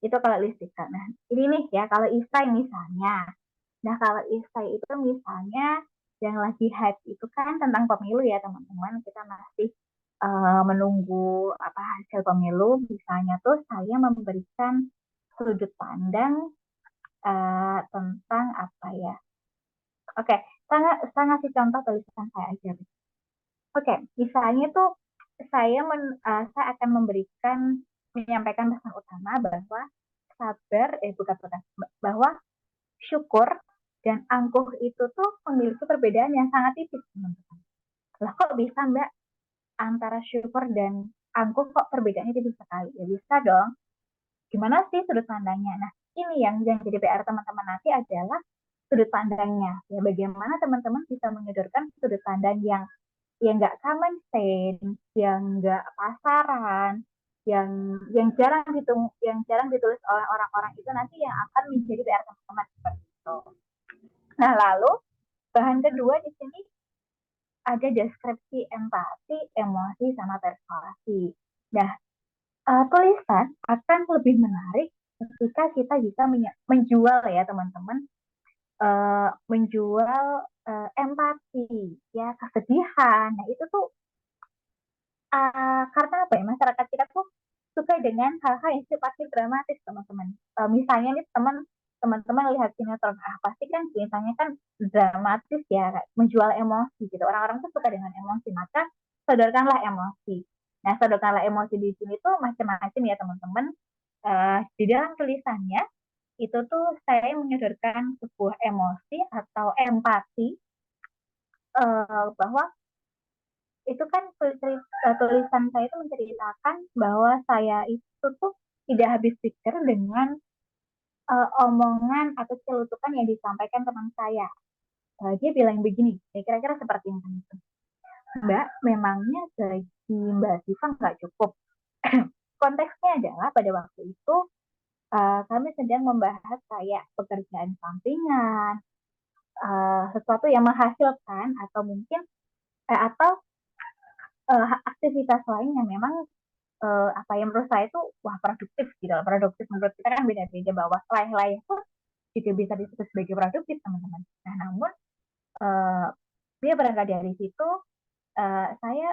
Itu kalau listika. Nah, ini nih ya kalau isai misalnya. Nah, kalau isai itu misalnya yang lagi hype itu kan tentang pemilu ya teman-teman. Kita masih menunggu hasil pemilu. Misalnya tuh saya memberikan sudut pandang tentang apa ya. Oke, saya ngasih contoh tulisan saya aja. Oke, misalnya tuh saya akan menyampaikan pesan utama bahwa bahwa syukur dan angkuh itu tuh memiliki perbedaan yang sangat tipis, teman-teman. Lah kok bisa Mbak antara syukur dan angkuh kok perbedaannya tipis sekali? Ya bisa dong. Gimana sih sudut pandangnya? Nah, ini yang jadi PR teman-teman nanti adalah sudut pandangnya. Ya bagaimana teman-teman bisa menyodorkan sudut pandang yang nggak common sense, yang nggak pasaran, yang jarang ditulis oleh orang-orang itu nanti yang akan menjadi PR teman-teman seperti itu. Nah, lalu bahan kedua di sini ada deskripsi empati, emosi, sama persuasi. Nah, tulisan akan lebih menarik ketika kita bisa menjual ya teman-teman, menjual empati, ya kesedihan. Nah, itu tuh karena apa ya, masyarakat kita tuh suka dengan hal-hal yang sifatnya dramatis teman-teman. Misalnya nih teman-teman lihat sinetron, pasti kan ceritanya kan dramatis ya, menjual emosi gitu. Orang-orang tuh suka dengan emosi, maka sodorkanlah emosi. Nah, sodorkanlah emosi di sini tuh macam-macam ya teman-teman. Di dalam tulisannya itu tuh saya menyodorkan sebuah emosi atau empati, bahwa itu kan tulisan saya itu menceritakan bahwa saya itu tuh tidak habis pikir dengan omongan atau celutukan yang disampaikan teman saya. Dia bilang begini, kira-kira seperti yang itu. Mbak, memangnya gaji Mbak Siva nggak cukup? Konteksnya adalah pada waktu itu kami sedang membahas kayak pekerjaan sampingan, sesuatu yang menghasilkan atau mungkin atau aktivitas lain yang memang apa yang menurut saya itu wah produktif gitu loh. Produktif menurut kita kan beda-beda, bahwa lain-lain pun juga bisa disebut sebagai produktif teman-teman. Nah namun dia berangkat dari situ, saya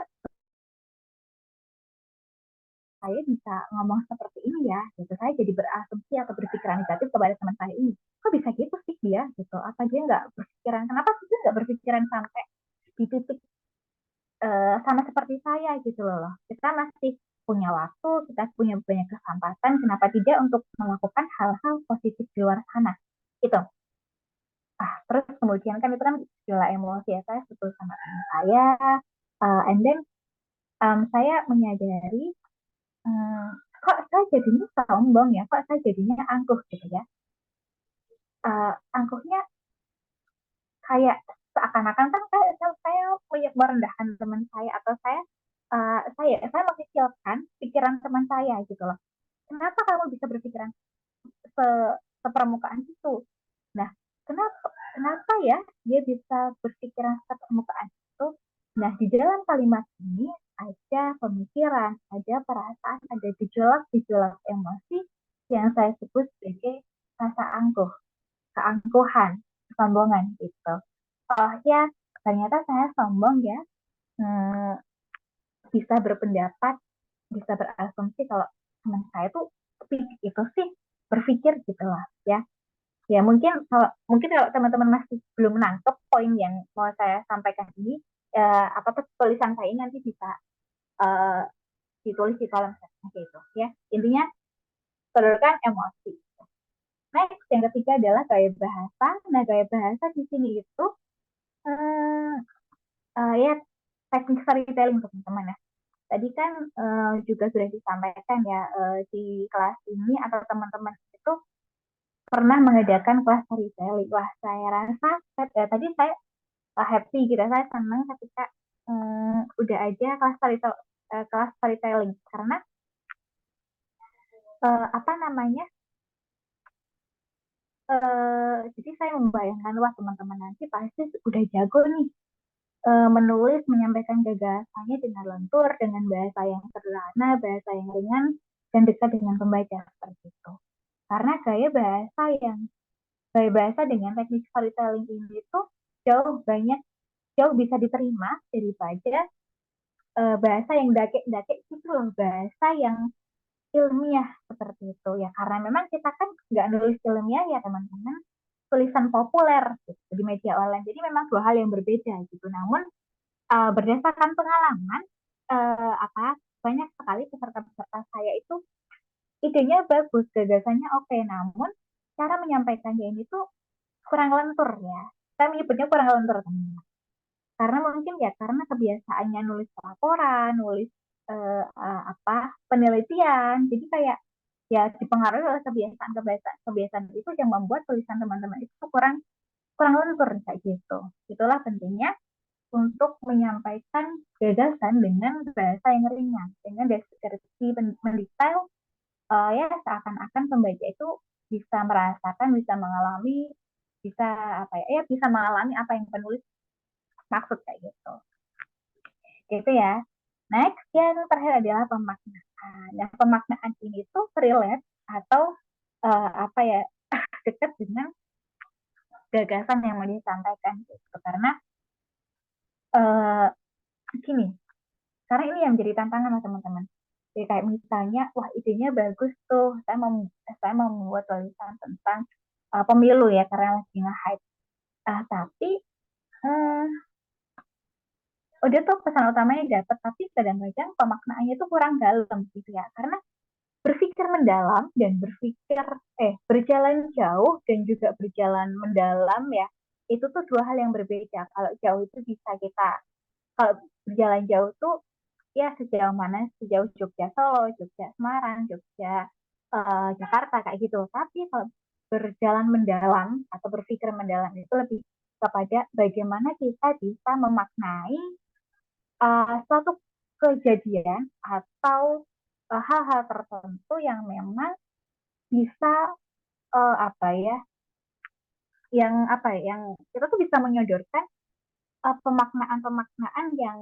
bisa ngomong seperti ini ya gitu. Saya jadi berasumsi atau berpikiran negatif kepada teman saya ini, kok bisa gitu sih dia gitu, apa dia nggak berpikiran, kenapa sih dia nggak berpikiran sampai di titik sama seperti saya gitu loh. Kita masih punya waktu, kita punya banyak kesempatan, kenapa tidak untuk melakukan hal-hal positif di luar sana gitu. Terus kemudian kan itu kan gejala emosi ya, saya sebut sama teman saya, and then saya menyadari kok saya jadinya sombong ya, kok saya jadinya angkuh gitu ya. Angkuhnya kayak seakan-akan kan saya merendahkan teman saya, atau saya mengecilkan pikiran teman saya gitu loh. Kenapa kamu bisa berpikiran sepermukaan itu? Nah, kenapa ya dia bisa berpikiran sepermukaan itu? Nah, di dalam kalimat ini ada pemikiran, ada perasaan, ada gejolak-gejolak emosi yang saya sebut sebagai rasa angkuh, keangkuhan, kesombongan gitu. Oh ya, ternyata saya sombong ya, bisa berpendapat, bisa berasumsi kalau teman saya tuh itu sih berpikir gitu lah ya. Ya mungkin kalau teman-teman masih belum nangkep poin yang mau saya sampaikan ini, apa tulisan saya ini nanti bisa ditulis di kolom chat gitu ya. Intinya salurkan emosi. Next, yang ketiga adalah gaya bahasa. Nah, gaya bahasa di sini itu ya teknik storytelling teman-teman ya. Tadi kan juga sudah disampaikan ya di kelas ini atau teman-teman itu pernah mengadakan kelas storytelling. Wah, saya rasa tadi saya happy gitu, saya senang ketika udah aja kelas storytelling karena apa namanya? Jadi saya membayangkan wah teman-teman nanti pasti udah jago nih menulis, menyampaikan gagasannya dengan lentur, dengan bahasa yang sederhana, bahasa yang ringan, dan dekat dengan pembaca seperti itu. Karena gaya bahasa dengan teknik storytelling ini tuh jauh bisa diterima daripada bahasa yang dake-dake gitu loh, bahasa yang ilmiah seperti itu ya. Karena memang kita kan nggak nulis ilmiah ya teman-teman, tulisan populer gitu, di media online. Jadi memang dua hal yang berbeda gitu. Namun berdasarkan pengalaman banyak sekali peserta-peserta saya itu idenya bagus, gagasannya oke, namun cara menyampaikannya ini tuh kurang lentur ya. Saya menyebutnya kurang lentur teman-teman. Karena mungkin ya karena kebiasaannya nulis laporan, nulis penelitian, jadi kayak ya dipengaruhi oleh kebiasaan itu yang membuat tulisan teman-teman itu kurang lentur kayak gitu. Itulah pentingnya untuk menyampaikan gagasan dengan bahasa yang ringan, dengan deskripsi mendetail, ya seakan-akan pembaca itu bisa merasakan, bisa mengalami, bisa bisa mengalami apa yang penulis maksud kayak gitu. Gitu ya. Next, yang terakhir adalah pemaknaan. Nah, pemaknaan ini tuh relate atau dekat dengan gagasan yang mau disampaikan gitu. Karena gini, karena ini yang menjadi tantangan lah teman-teman. Jadi kayak misalnya, wah idenya bagus tuh, saya mau membuat tulisan tentang pemilu ya, karena lagi nge-hype. Tapi udah tuh pesan utamanya dapat, tapi kadang-kadang pemaknaannya tuh kurang dalam gitu ya. Karena berpikir mendalam dan berjalan jauh dan juga berjalan mendalam ya, itu tuh dua hal yang berbeda. Kalau jauh itu bisa kalau berjalan jauh tuh ya sejauh mana, sejauh Jogja Solo, Jogja Semarang, Jogja Jakarta kayak gitu. Tapi kalau berjalan mendalam atau berpikir mendalam itu lebih kepada bagaimana kita bisa memaknai suatu kejadian atau hal-hal tertentu yang memang bisa yang kita tuh bisa menyodorkan pemaknaan-pemaknaan yang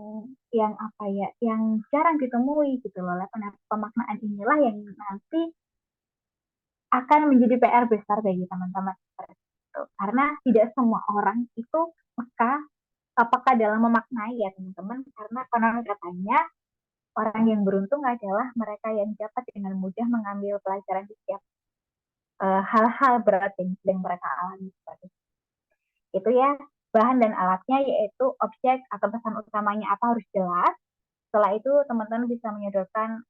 yang jarang ditemui gitu loh. Pemaknaan inilah yang nanti akan menjadi PR besar bagi teman-teman seperti itu. Karena tidak semua orang itu apakah dalam memaknai ya teman-teman, karena konon katanya orang yang beruntung adalah mereka yang dapat dengan mudah mengambil pelajaran di setiap hal-hal berat yang sedang mereka alami seperti itu ya. Bahan dan alatnya yaitu objek atau pesan utamanya apa harus jelas. Setelah itu teman-teman bisa menyodorkan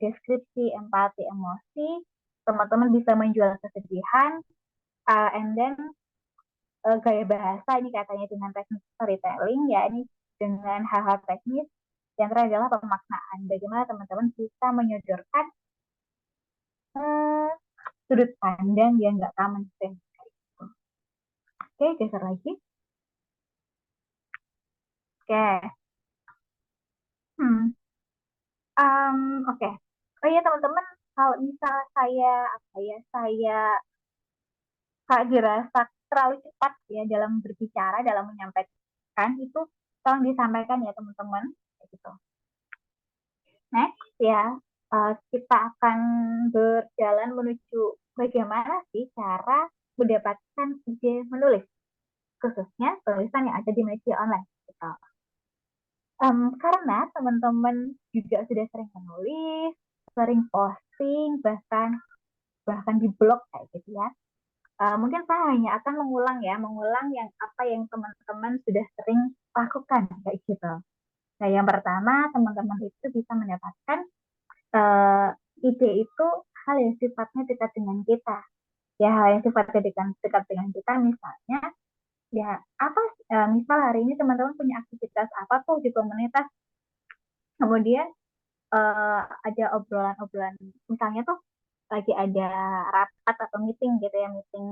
deskripsi, empati, emosi. Teman-teman bisa menjual kesedihan, and then gaya bahasa ini katanya dengan teknik storytelling, ya ini dengan hal-hal teknis. Yang terakhir adalah pemaknaan. Bagaimana teman-teman bisa menyodorkan sudut pandang yang nggak common sense. Oke, geser lagi. Oke. Oke. Oh iya teman-teman, kalau misal saya dirasa terlalu cepat ya dalam berbicara, dalam menyampaikan itu, tolong disampaikan ya teman-teman. Gitu. Next ya, kita akan berjalan menuju bagaimana sih cara mendapatkan ide menulis, khususnya tulisan yang ada di media online. Gitu. Karena teman-teman juga sudah sering menulis, sering posting, bahkan di blog kayak gitu ya. Mungkin saya hanya akan mengulang yang apa yang teman-teman sudah sering lakukan kayak gitu. Nah, yang pertama teman-teman itu bisa mendapatkan ide itu hal yang sifatnya dekat dengan kita. Ya, hal yang sifatnya dekat dengan kita, misalnya ya misal hari ini teman-teman punya aktivitas apa tuh di komunitas, kemudian ada obrolan-obrolan, misalnya tuh lagi ada rapat atau meeting gitu ya, meeting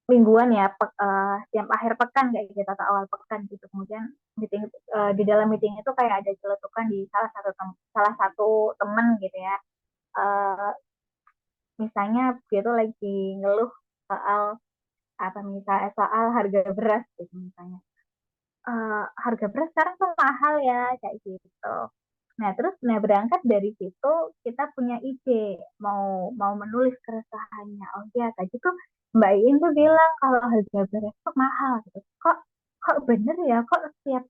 mingguan ya, tiap akhir pekan kayak gitu atau awal pekan gitu. Kemudian meeting di dalam meeting itu kayak ada celetukan di salah satu teman gitu ya. Misalnya dia tuh lagi ngeluh soal harga beras gitu misalnya. Harga beras sekarang tuh mahal ya kayak gitu. Nah, terus berangkat dari situ kita punya ide mau menulis keresahannya. Oh ya, tadi tuh Mbak Iin tuh bilang kalau harga beras tuh mahal gitu. Kok bener ya? Kok setiap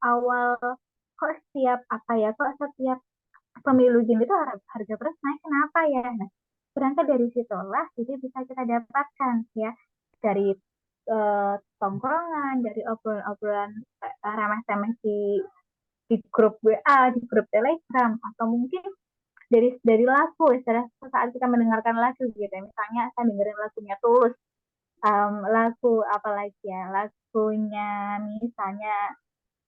pemilu gini tuh harga beras naik, kenapa ya? Nah, berangkat dari situlah jadi bisa kita dapatkan ya, dari tongkrongan, dari obrolan remeh-temeh di grup WA, di grup Telegram, atau mungkin dari lagu, saat kita mendengarkan lagu gitu. Misalnya saya dengerin lagunya Tulus, lagu apa lagi ya, lagunya misalnya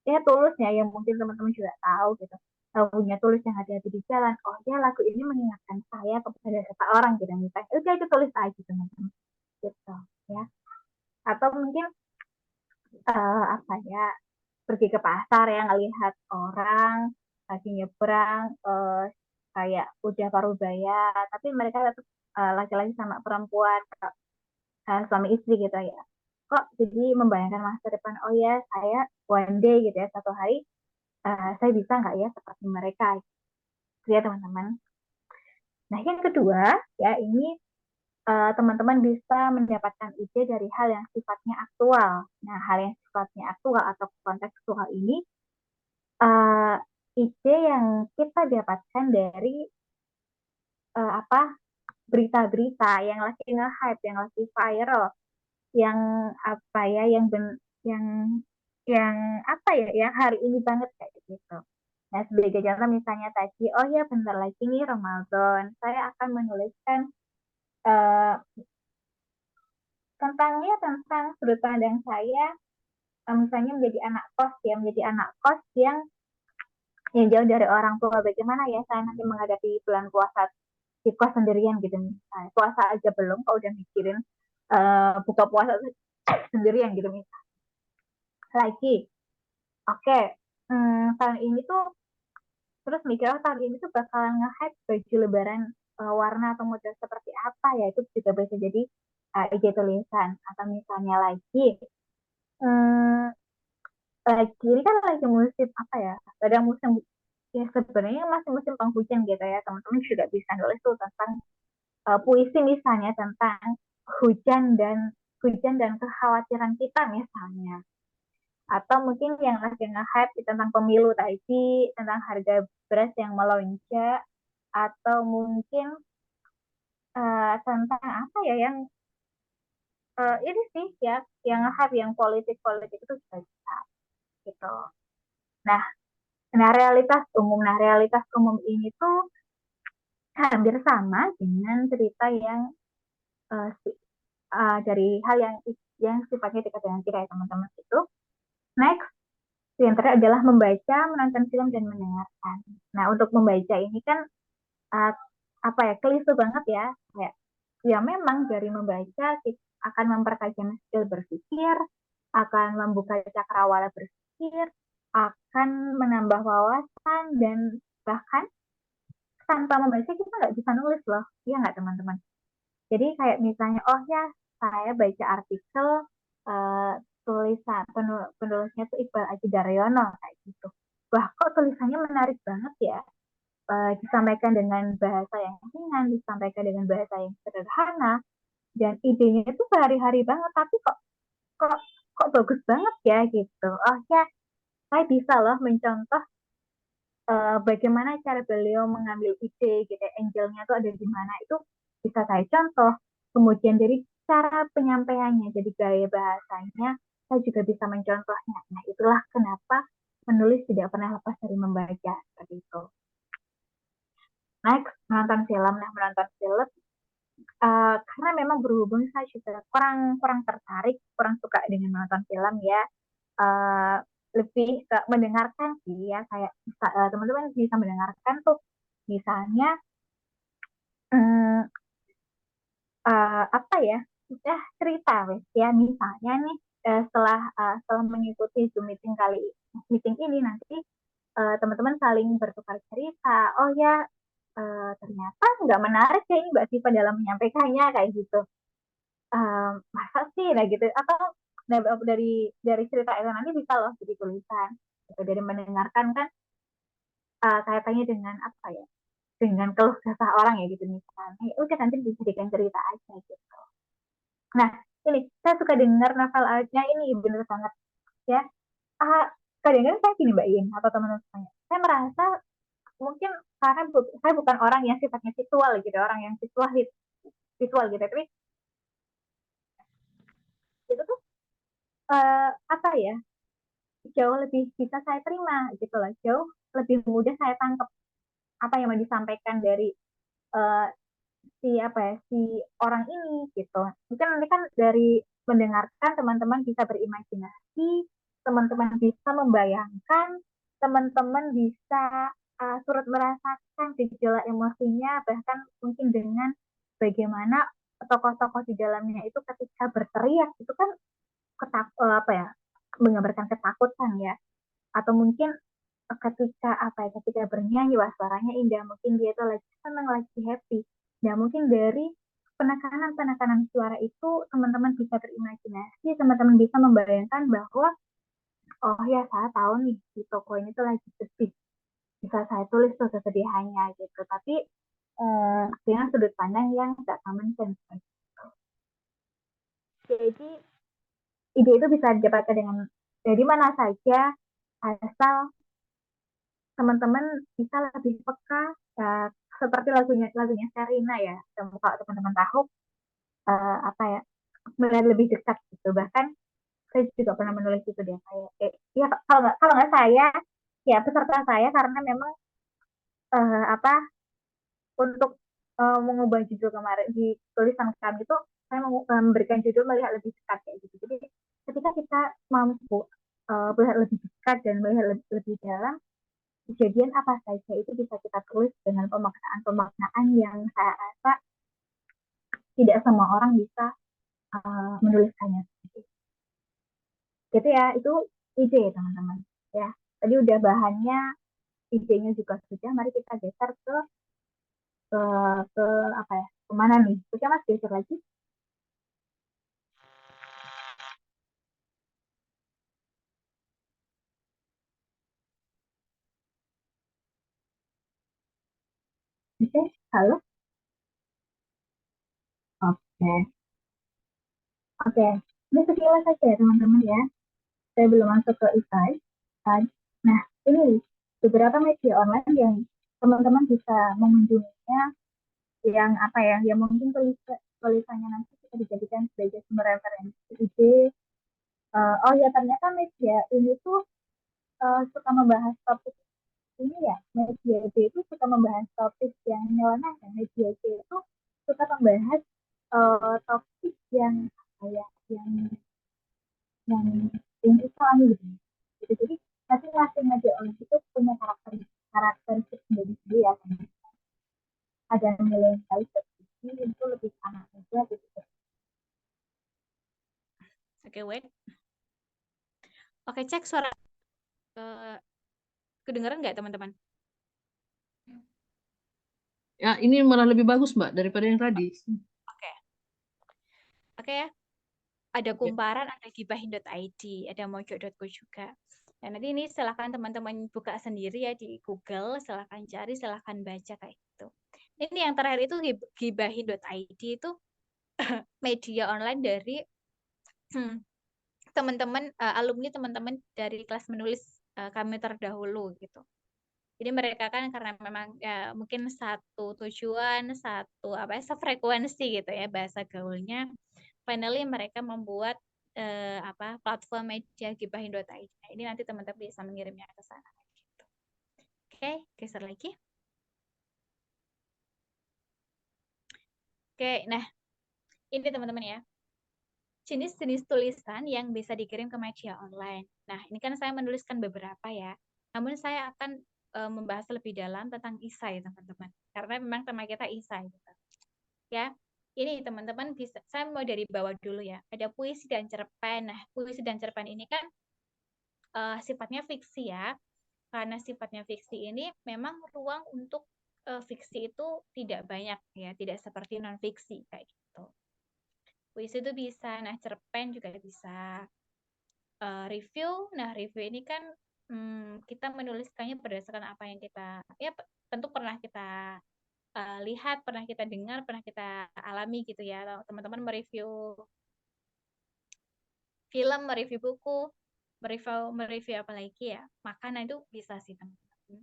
ya Tulus ya, yang mungkin teman-teman juga tahu gitu. Lagunya Tulus yang hati-hati di jalan. Oh ya, lagu ini mengingatkan saya kepada seseorang gitu misalnya. Udah itu tulis aja teman-teman. Gitu ya. Atau mungkin pergi ke pasar ya, ngelihat orang lagi nyebrang kayak udah parubaya, tapi mereka tetap laki-laki sama perempuan, suami istri gitu ya. Kok jadi membayangkan masa depan, oh ya saya one day gitu ya, satu hari saya bisa nggak ya seperti mereka gitu ya teman-teman. Nah, yang kedua ya, ini teman-teman bisa mendapatkan ide dari hal yang sifatnya aktual. Nah, hal yang sifatnya aktual atau kontekstual ini ide yang kita dapatkan dari berita-berita yang lagi nge-hype, yang lagi viral, yang yang hari ini banget kayak gitu. Nah, sebagai contoh misalnya tadi, oh ya bentar lagi nih Ramadan, saya akan menuliskan tentang sudut pandang saya, misalnya menjadi anak kos yang jauh dari orang tua. Bagaimana ya saya nanti menghadapi bulan puasa di kos sendirian gitu misalnya. Puasa aja belum, kok udah mikirin buka puasa sendirian gitu misalnya. Lagi, oke, tahun ini tuh terus mikir oh tahun ini tuh bakalan nge-hype baju lebaran warna atau model seperti apa ya, itu juga bisa jadi ide tulisan. Atau misalnya lagi lagi ini kan lagi musim apa ya, kadang musim ya sebenarnya masih musim penghujan gitu ya, teman-teman juga bisa nulis tuh tentang puisi misalnya tentang hujan dan kekhawatiran kita misalnya. Atau mungkin yang lagi nge-hype tentang pemilu tadi, tentang harga beras yang melonjak, atau mungkin tentang apa ya yang ini sih ya, yang nge-hype yang politik-politik itu juga bisa gitu. Nah, realitas umum ini tuh hampir sama dengan cerita yang dari hal yang sifatnya dekat dengan kita ya teman-teman itu. Next, yang terakhir adalah membaca, menonton film, dan mendengarkan. Nah, untuk membaca ini kan apa ya, klise banget ya. Kayak, ya memang dari membaca kita akan mempertajam skill berpikir, akan membuka cakrawala berpikir, akan menambah wawasan, dan bahkan tanpa membaca kita nggak bisa nulis loh. Iya nggak teman-teman? Jadi kayak misalnya, oh ya, saya baca artikel tulisan penulisnya tuh Iqbal Aji Daryono kayak gitu. Wah, kok tulisannya menarik banget ya. Disampaikan dengan bahasa yang ringan, disampaikan dengan bahasa yang sederhana, dan idenya itu sehari-hari banget, tapi kok kok bagus banget ya gitu. Oh ya, saya bisa loh mencontoh bagaimana cara beliau mengambil ide gitu, angelnya tuh ada di mana, itu bisa saya contoh. Kemudian dari cara penyampaiannya, jadi gaya bahasanya, saya juga bisa mencontohnya. Nah, itulah kenapa menulis tidak pernah lepas dari membaca seperti itu. Next, menonton film. Nah, menonton film karena memang berhubung saya juga kurang tertarik, kurang suka dengan menonton film ya. Lebih ke mendengarkan sih ya, kayak teman-teman bisa mendengarkan tuh misalnya apa ya, udah cerita wes ya, misalnya nih setelah mengikuti Zoom meeting ini nanti teman-teman saling bertukar cerita. Oh ya, ternyata nggak menarik ya ini Mbak Siva dalam menyampaikannya kayak gitu. Masa sih, nah gitu. Atau dari cerita itu nanti bisa loh jadi tulisan. Gitu. Dari mendengarkan kan kaitannya dengan apa ya? Dengan keluh kesah orang ya gitu misalnya. Udah nanti dijadikan cerita aja gitu. Nah, ini saya suka dengar novel artnya ini bener banget ya. Kadang-kadang saya gini Mbak In atau teman-teman saya merasa mungkin karena saya bukan orang yang sifatnya visual gitu, orang yang visual gitu, tapi itu tuh apa ya, jauh lebih bisa saya terima gitu loh, jauh lebih mudah saya tangkap apa yang mau disampaikan dari uh, si orang ini gitu. Mungkin nanti kan dari mendengarkan teman-teman bisa berimajinasi, teman-teman bisa membayangkan, teman-teman bisa turut merasakan gejolak emosinya, bahkan mungkin dengan bagaimana tokoh-tokoh di dalamnya itu ketika berteriak itu kan apa ya, menggambarkan ketakutan ya, atau mungkin ketika bernyanyi wah suaranya indah, mungkin dia tuh lagi senang, lagi happy. Nah, mungkin dari penekanan suara itu teman-teman bisa berimajinasi, teman-teman bisa membayangkan bahwa oh ya, saya tahu nih di toko ini tuh lagi sedih, bisa saya tulis tuh kesedihannya gitu, tapi dengan sudut pandang yang tidak common sense gitu. Jadi ide itu bisa didapatkan dari mana saja, asal teman-teman bisa lebih peka, seperti lagunya Serina ya, kalau teman-teman tahu apa ya, melihat lebih dekat gitu. Bahkan saya juga pernah menulis itu deh, kayak ya kalau nggak saya ya peserta saya, karena memang apa, untuk mengubah judul kemarin di tulisan kami itu saya memberikan judul melihat lebih dekat kayak gitu. Jadi ketika kita mampu melihat lebih dekat dan melihat lebih dalam, kejadian apa saja itu bisa kita tulis dengan pemaknaan yang saya rasa tidak semua orang bisa menuliskannya. Gitu ya, itu ide teman-teman. Ya, tadi udah bahannya IG-nya juga sudah, mari kita geser ke ke apa ya? Kemana nih? Oke Mas, geser lagi. Oke, halo. Oke, oke. Ini sekilas saja ya teman-teman ya. Saya belum masuk ke insight. Nah, ini beberapa media online yang teman-teman bisa mengunjunginya, yang apa ya, yang mungkin tulisannya nanti bisa dijadikan sebagai sumber referensi ide. Oh ya, ternyata media ini tuh suka membahas topik ini ya. Media ide itu suka membahas topik yang nyeleneh. Media ide itu suka membahas topik yang apa ya, yang Islam gitu. Jadi masing-masing media online itu punya karakteristik sendiri ya. Ada nilai yang baik itu lebih anak muda gitu. Oke, wait. Oke, cek suara. Kedengeran nggak teman-teman? Ya, ini malah lebih bagus, Mbak, daripada yang tadi. Oke. Oke ya. Ada kumparan, ada gibahin.id, ada mojo.co juga. Dan nanti ini silahkan teman-teman buka sendiri ya di Google, silahkan cari, silahkan baca kayak gitu. Ini yang terakhir itu gibahin.id itu media online dari teman-teman alumni teman-teman dari kelas menulis kami terdahulu gitu. Jadi mereka kan karena memang ya mungkin satu tujuan, satu apa ya, sefrekuensi gitu ya bahasa gaulnya. Finally mereka membuat platform media gibahin.id. Nah, ini nanti teman-teman bisa mengirimnya ke sana gitu. Oke, geser lagi. Oke, nah ini teman-teman ya. Jenis-jenis tulisan yang bisa dikirim ke media online. Nah, ini kan saya menuliskan beberapa ya. Namun saya akan membahas lebih dalam tentang isai, teman-teman. Karena memang tema kita isai. Gitu. Ya, ini teman-teman bisa, saya mau dari bawah dulu ya. Ada puisi dan cerpen. Nah, puisi dan cerpen ini kan sifatnya fiksi ya. Karena sifatnya fiksi ini memang ruang untuk fiksi itu tidak banyak ya, tidak seperti non fiksi kayak gitu. Puisi itu bisa, nah cerpen juga bisa. Review, nah review ini kan kita menuliskannya berdasarkan apa yang kita, ya tentu pernah kita lihat, pernah kita dengar, pernah kita alami gitu ya. Kalau teman-teman mereview film, mereview buku, mereview apa lagi ya, makanan itu bisa sih teman-teman.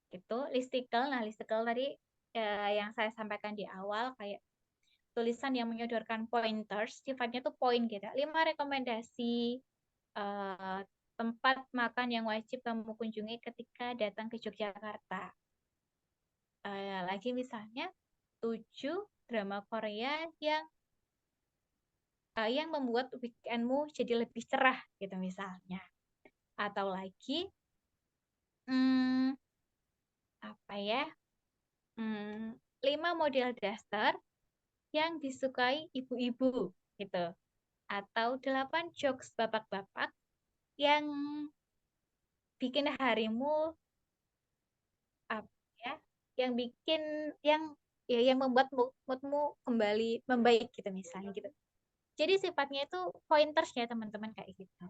Gitu, listicle, nah listicle tadi yang saya sampaikan di awal kayak tulisan yang menyodorkan pointers, sifatnya tuh poin gitu. 5 rekomendasi tempat makan yang wajib kamu kunjungi ketika datang ke Yogyakarta. Lagi misalnya 7 drama Korea yang membuat weekendmu jadi lebih cerah gitu misalnya. Atau lagi 5 model daster yang disukai ibu-ibu gitu. Atau 8 jokes bapak-bapak yang bikin harimu yang bikin yang membuat moodmu kembali membaik gitu misalnya gitu. Jadi sifatnya itu pointersnya teman-teman kayak gitu.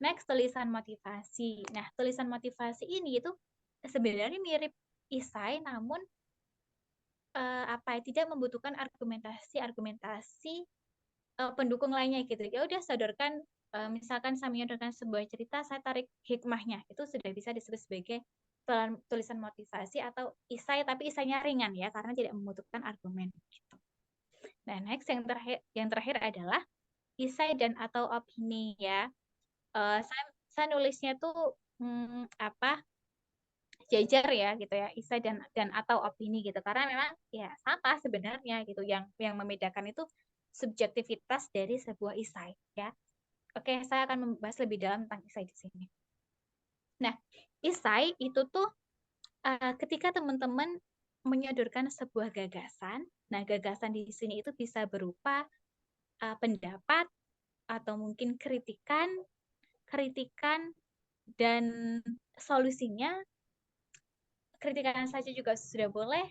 Next, tulisan motivasi. Nah, tulisan motivasi ini itu sebenarnya mirip isai namun tidak membutuhkan argumentasi pendukung lainnya gitu. Ya udah sodorkan misalkan saya menyodorkan sebuah cerita, saya tarik hikmahnya. Itu sudah bisa disebut sebagai tulisan motivasi atau isai, tapi isainya ringan ya karena tidak membutuhkan argumen gitu. Nah, next yang terakhir adalah isai dan atau opini ya. Saya nulisnya tuh jajar ya gitu ya, isai dan atau opini gitu karena memang ya sama sebenarnya gitu, yang membedakan itu subjektivitas dari sebuah isai ya. Oke, saya akan membahas lebih dalam tentang isai di sini. Nah, isai itu tuh ketika teman-teman menyodorkan sebuah gagasan. Nah, gagasan di sini itu bisa berupa pendapat atau mungkin kritikan dan solusinya kritikan saja juga sudah boleh.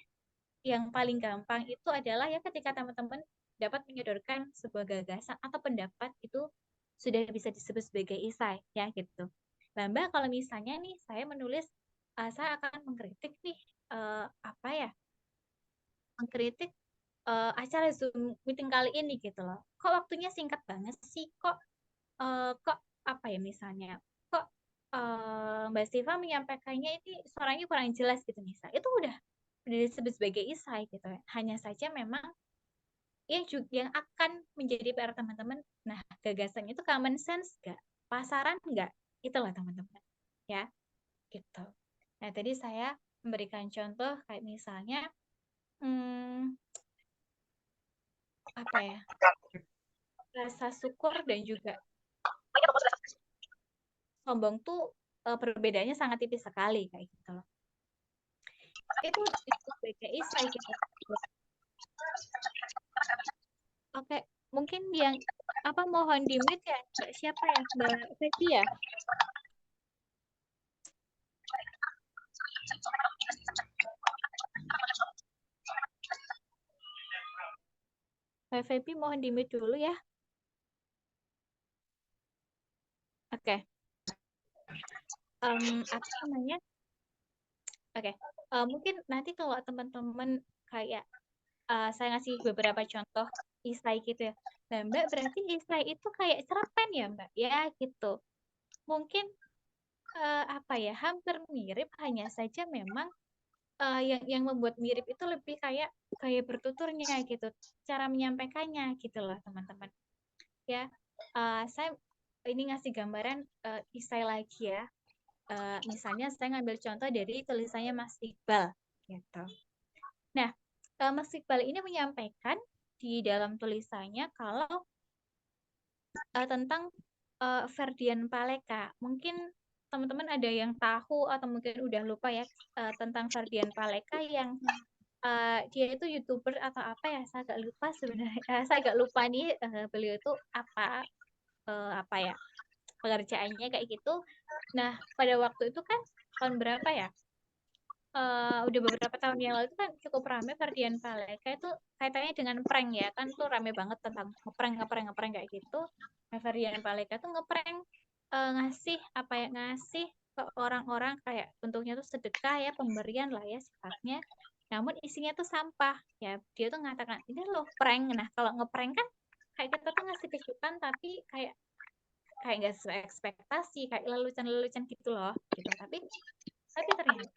Yang paling gampang itu adalah ya ketika teman-teman dapat menyodorkan sebuah gagasan atau pendapat itu sudah bisa disebut sebagai esai ya gitu. Nah, Mbak, kalau misalnya nih saya menulis, saya akan mengkritik nih apa ya? Mengkritik acara Zoom meeting kali ini gitu loh. Kok waktunya singkat banget sih? Kok apa ya misalnya? Kok Mbak Siva menyampaikannya ini suaranya kurang jelas gitu misalnya. Itu udah disebut sebagai esai gitu ya. Hanya saja memang yang akan menjadi PR teman-teman. Nah, gagasannya itu common sense nggak? Pasaran nggak? Itulah teman-teman. Ya, gitu. Nah, tadi saya memberikan contoh kayak misalnya apa ya? Rasa syukur dan juga sombong tuh perbedaannya sangat tipis sekali kayak gitu loh. Itu sebagai esai gitu. Oke, mungkin yang apa mohon di-mute ya, Mbak siapa ya? Mbak Fevi ya? Mbak Fevi mohon di-mute dulu ya. Oke. Apa namanya? Oke. Mungkin nanti kalau teman-teman kayak saya ngasih beberapa contoh esai gitu ya. Nah, Mbak berarti esai itu kayak cerpen ya, Mbak? Ya, gitu. Mungkin apa ya? Hampir mirip, hanya saja memang yang membuat mirip itu lebih kayak bertuturnya gitu, cara menyampaikannya gitu loh teman-teman. Ya, saya ini ngasih gambaran esai lagi ya. Misalnya saya ngambil contoh dari tulisannya Mas Iqbal gitu. Nah, Mas Iqbal ini menyampaikan di dalam tulisannya kalau tentang Ferdian Paleka. Mungkin teman-teman ada yang tahu atau mungkin udah lupa ya tentang Ferdian Paleka yang dia itu YouTuber atau apa ya, saya agak lupa sebenarnya. Saya agak lupa nih beliau itu apa ya pekerjaannya kayak gitu. Nah, pada waktu itu kan tahun berapa ya? Udah beberapa tahun yang lalu itu kan cukup rame Ferdian Paleka itu kaitannya dengan prank ya, kan tuh rame banget tentang ngeprank kayak gitu. Nah, Ferdian Paleka tuh ngeprank ngasih apa ya, ngasih ke orang-orang kayak bentuknya tuh sedekah ya, pemberian lah ya sifatnya. Namun isinya tuh sampah ya. Dia tuh mengatakan ini loh prank. Nah, kalau ngeprank kan kayak kita tuh ngasih kejutan tapi kayak nggak sesuai ekspektasi, kayak lelucon-lelucon gitu loh gitu. Tapi ternyata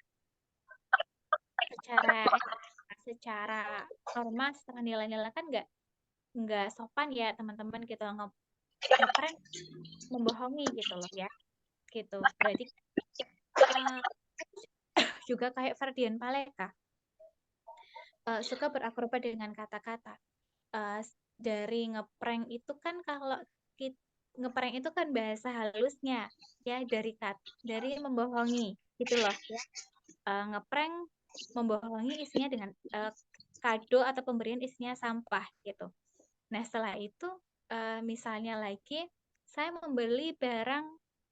secara norma, secara nilai-nilai kan nggak sopan ya teman-teman gitu, ngeprank membohongi gitu loh ya gitu. Berarti juga kayak Ferdian Paleka suka berakrobat dengan kata-kata. Dari ngeprank itu kan kalau ngeprank itu kan bahasa halusnya ya, dari membohongi gitu loh ya. Ngeprank membohongi isinya dengan kado atau pemberian isinya sampah gitu. Nah, setelah itu misalnya lagi saya membeli barang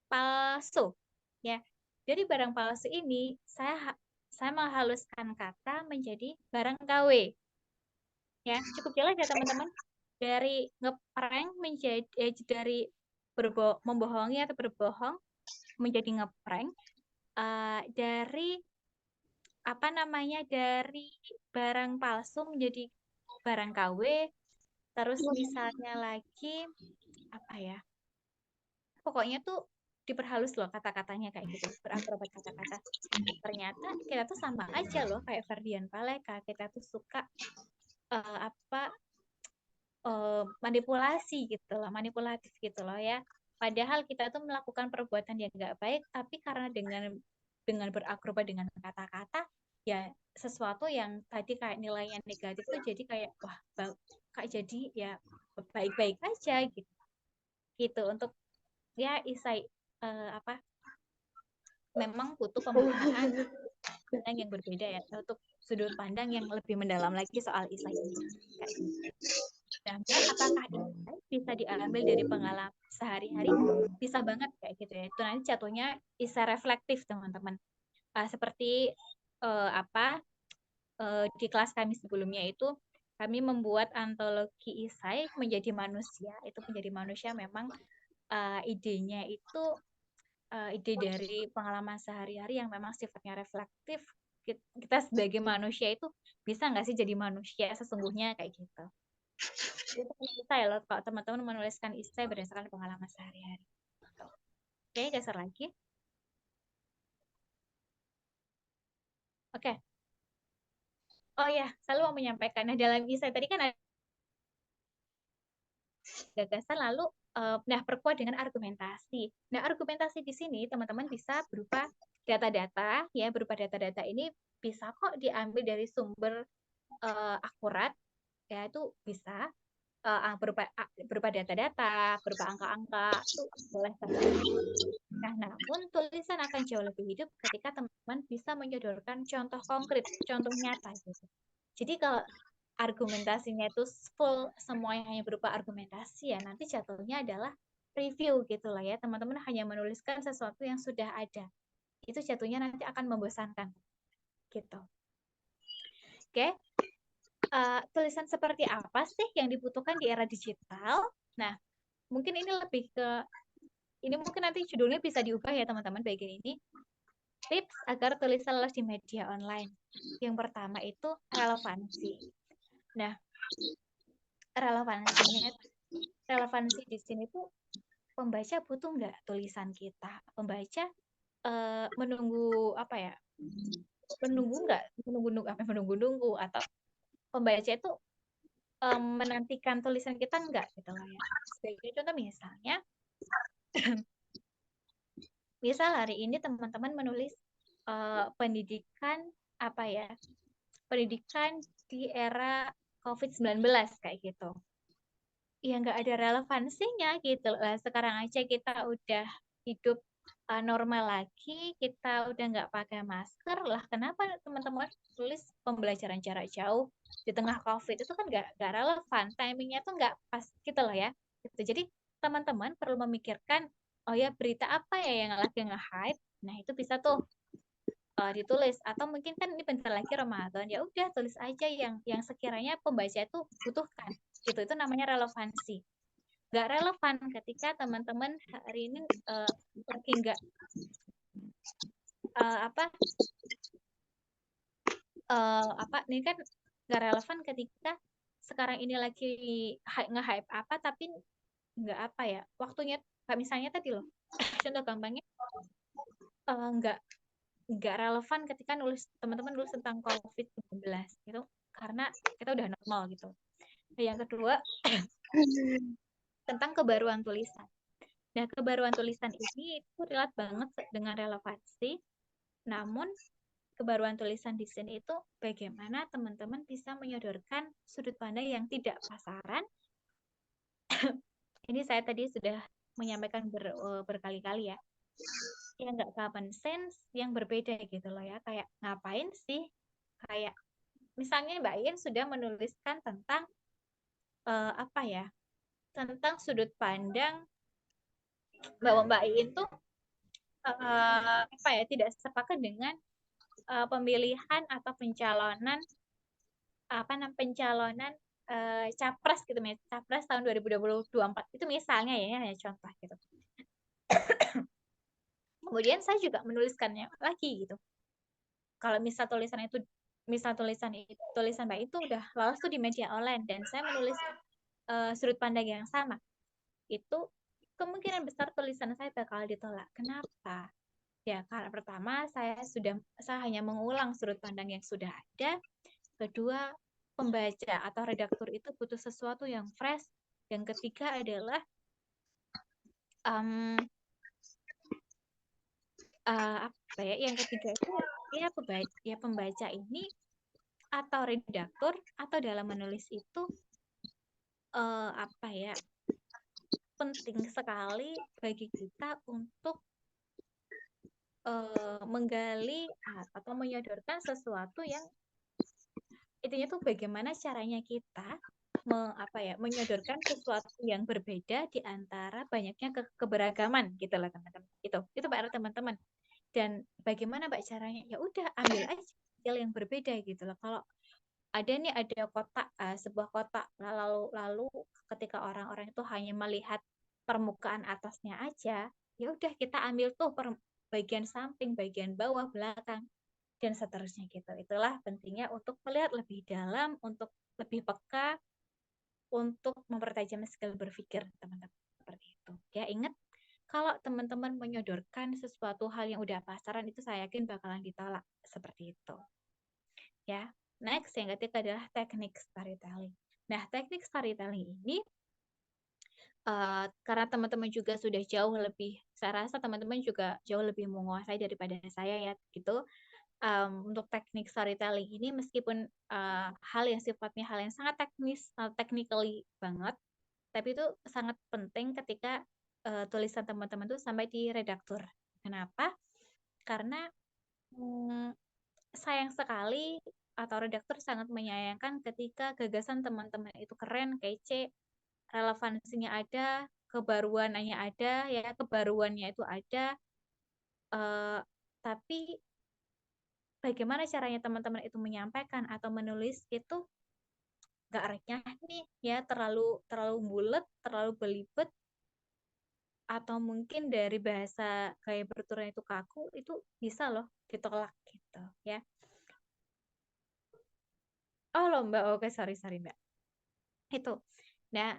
palsu ya. Jadi barang palsu ini saya menghaluskan kata menjadi barang KW. Ya, cukup jelas ya teman-teman. Dari ngeprank menjadi dari membohongi atau berbohong menjadi ngeprank, dari apa namanya, dari barang palsu menjadi barang KW. Terus misalnya lagi apa ya, pokoknya tuh diperhalus loh kata-katanya kayak gitu, berakrobat kata-kata. Ternyata kita tuh sama aja loh kayak Ferdian Paleka, kita tuh suka manipulasi gitu loh, manipulatif gitu loh ya. Padahal kita tuh melakukan perbuatan yang nggak baik, tapi karena dengan berakrobat dengan kata-kata, ya sesuatu yang tadi kayak nilainya negatif tuh jadi kayak wah kayak jadi ya baik-baik aja gitu. Gitu untuk ya isai apa memang butuh pemahaman yang berbeda ya untuk sudut pandang yang lebih mendalam lagi soal isai ini. Kayak gitu. Nah, apakah ini bisa diambil dari pengalaman sehari-hari? Bisa banget kayak gitu ya. Itu nanti jatuhnya bisa reflektif teman-teman. Seperti di kelas kami sebelumnya itu kami membuat antologi isai menjadi manusia. Itu menjadi manusia memang idenya itu ide dari pengalaman sehari-hari yang memang sifatnya reflektif. Kita sebagai manusia itu bisa nggak sih jadi manusia sesungguhnya kayak gitu. Itu bisa ya loh kalau teman-teman menuliskan isai berdasarkan pengalaman sehari-hari. Oke, geser lagi. Oke. Oh ya, selalu mau menyampaikan. Nah, dalam isai tadi kan ada gagasan lalu perkuat dengan argumentasi. Nah, argumentasi di sini teman-teman bisa berupa data-data ya, berupa data-data ini bisa kok diambil dari sumber akurat ya, itu bisa berupa data-data, berupa angka-angka, itu boleh saja. Nah, namun tulisan akan jauh lebih hidup ketika teman-teman bisa menyodorkan contoh konkret, contoh nyata gitu. Jadi kalau argumentasinya itu full semuanya hanya berupa argumentasi ya, nanti jatuhnya adalah review gitu lah ya. Teman-teman hanya menuliskan sesuatu yang sudah ada. Itu jatuhnya nanti akan membosankan gitu. Oke. Tulisan seperti apa sih yang dibutuhkan di era digital? Nah, mungkin ini lebih ke ini mungkin nanti judulnya bisa diubah ya teman-teman bagian ini. Tips agar tulisan lolos di media online. Yang pertama itu relevansi. Nah, relevansi di sini tuh pembaca butuh nggak tulisan kita? Pembaca menunggu apa ya? Menunggu atau pembaca itu menantikan tulisan kita enggak gitu lah ya. Sebagai contoh misalnya misal hari ini teman-teman menulis pendidikan apa ya? Pendidikan di era COVID-19 kayak gitu. Ya nggak ada relevansinya gitu. Sekarang aja kita udah hidup normal lagi, kita udah nggak pakai masker lah. Kenapa teman-teman tulis pembelajaran jarak jauh di tengah COVID itu kan nggak relevan, timingnya tuh nggak pas gitu loh ya. Gitu. Jadi teman-teman perlu memikirkan, oh ya berita apa ya yang lagi nge-hype. Nah itu bisa tuh ditulis, atau mungkin kan ini bentar lagi Ramadan, ya udah tulis aja yang sekiranya pembaca itu butuhkan. Gitu, itu namanya relevansi. Nggak relevan ketika teman-teman hari ini lagi nggak ini kan nggak relevan ketika sekarang ini lagi nge-hype apa tapi nggak apa ya waktunya, kayak misalnya tadi loh contoh gampangnya nggak relevan ketika teman-teman nulis tentang COVID-19 gitu karena kita udah normal gitu. Nah, yang kedua tentang kebaruan tulisan. Nah, kebaruan tulisan ini itu relate banget dengan relevansi. Namun kebaruan tulisan di sini itu bagaimana teman-teman bisa menyodorkan sudut pandang yang tidak pasaran. Ini saya tadi sudah menyampaikan berkali-kali ya. Yang nggak common sense, yang berbeda gitu loh ya. Kayak ngapain sih? Kayak misalnya Mbak Iin sudah menuliskan tentang tentang sudut pandang bahwa Mbak Iin tuh tidak sepakat dengan pemilihan atau pencalonan capres gitu, capres tahun 2024 itu misalnya ya contoh gitu. Kemudian saya juga menuliskannya lagi gitu. Kalau misal tulisan Mbak itu udah lolos tuh di media online dan saya menulis sudut pandang yang sama, itu kemungkinan besar tulisan saya bakal ditolak. Kenapa? Ya, karena pertama saya hanya mengulang sudut pandang yang sudah ada. Kedua, pembaca atau redaktur itu butuh sesuatu yang fresh. Yang ketiga adalah yang ketiga itu ya pembaca ini atau redaktur atau dalam menulis itu penting sekali bagi kita untuk menggali atau menyodorkan sesuatu yang intinya tuh bagaimana caranya kita menyodorkan sesuatu yang berbeda di antara banyaknya keberagaman gitu lah teman-teman. Itu PR teman-teman. Dan bagaimana Mbak caranya? Ya udah ambil aja skill yang berbeda gitu loh. Kalau ada kotak, sebuah kotak, lalu ketika orang-orang itu hanya melihat permukaan atasnya aja, ya udah kita ambil tuh bagian samping, bagian bawah, belakang, dan seterusnya gitu. Itulah pentingnya untuk melihat lebih dalam, untuk lebih peka, untuk mempertajam skill berpikir teman-teman. Seperti itu. Ya, ingat kalau teman-teman menyodorkan sesuatu hal yang udah pasaran, itu saya yakin bakalan ditolak. Seperti itu. Ya, next yang ketiga adalah teknik storytelling. Nah, teknik storytelling ini karena teman-teman juga sudah jauh lebih, saya rasa teman-teman juga jauh lebih menguasai daripada saya ya, gitu. Untuk teknik storytelling ini meskipun hal yang sifatnya hal yang sangat teknis, technically banget, tapi itu sangat penting ketika tulisan teman-teman tuh sampai di redaktur. Kenapa? Karena sayang sekali atau redaktur sangat menyayangkan ketika gagasan teman-teman itu keren, kece, relevansinya ada, kebaruannya ada, ya kebaruannya itu ada, tapi bagaimana caranya teman-teman itu menyampaikan atau menulis itu nggak renyah nih, ya terlalu bulat, terlalu belibet, atau mungkin dari bahasa gaya bertuturnya itu kaku, itu bisa loh ditolak gitu ya. Oh loh Mbak, oke sorry Mbak. Itu. Nah,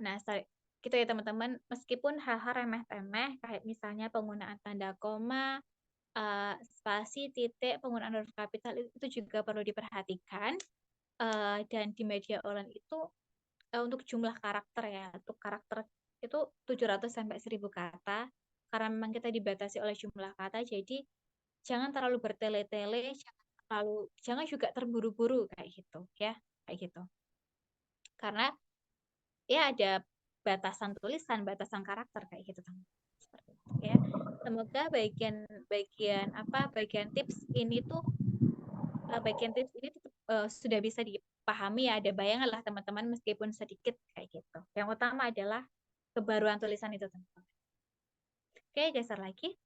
gitu ya teman-teman, meskipun hal-hal remeh-temeh kayak misalnya penggunaan tanda koma, spasi, titik, penggunaan huruf kapital itu juga perlu diperhatikan. Dan di media online itu untuk jumlah karakter ya, untuk karakter itu 700 sampai 1000 kata. Karena memang kita dibatasi oleh jumlah kata, jadi jangan terlalu bertele-tele, jangan juga terburu-buru kayak gitu ya, kayak gitu. Karena ya ada batasan tulisan, batasan karakter kayak gitu teman. Seperti itu ya. Semoga bagian tips ini tuh sudah bisa dipahami ya, ada bayangan lah teman-teman meskipun sedikit kayak gitu. Yang utama adalah kebaruan tulisan itu teman-teman. Oke, geser lagi.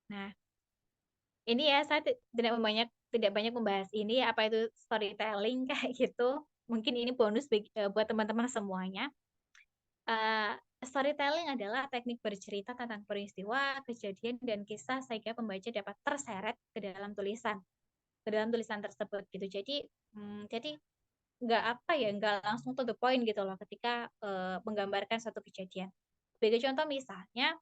Nah, ini ya saya tidak banyak membahas ini apa itu storytelling kayak gitu. Mungkin ini bonus buat teman-teman semuanya. Storytelling adalah teknik bercerita tentang peristiwa, kejadian, dan kisah sehingga pembaca dapat terseret ke dalam tulisan tersebut gitu. Jadi nggak langsung to the point gitu loh ketika menggambarkan suatu kejadian. Sebagai contoh misalnya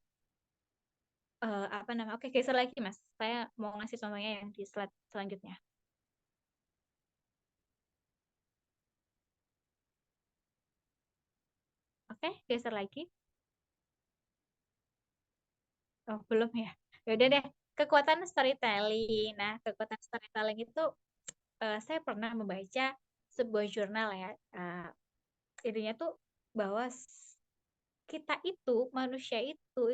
oke geser lagi Mas. Saya mau ngasih contohnya yang di slide selanjutnya. Oke, geser lagi. Oh, belum ya. Ya udah deh, kekuatan storytelling. Nah, kekuatan storytelling itu saya pernah membaca sebuah jurnal ya. Intinya tuh bahwa kita itu, manusia itu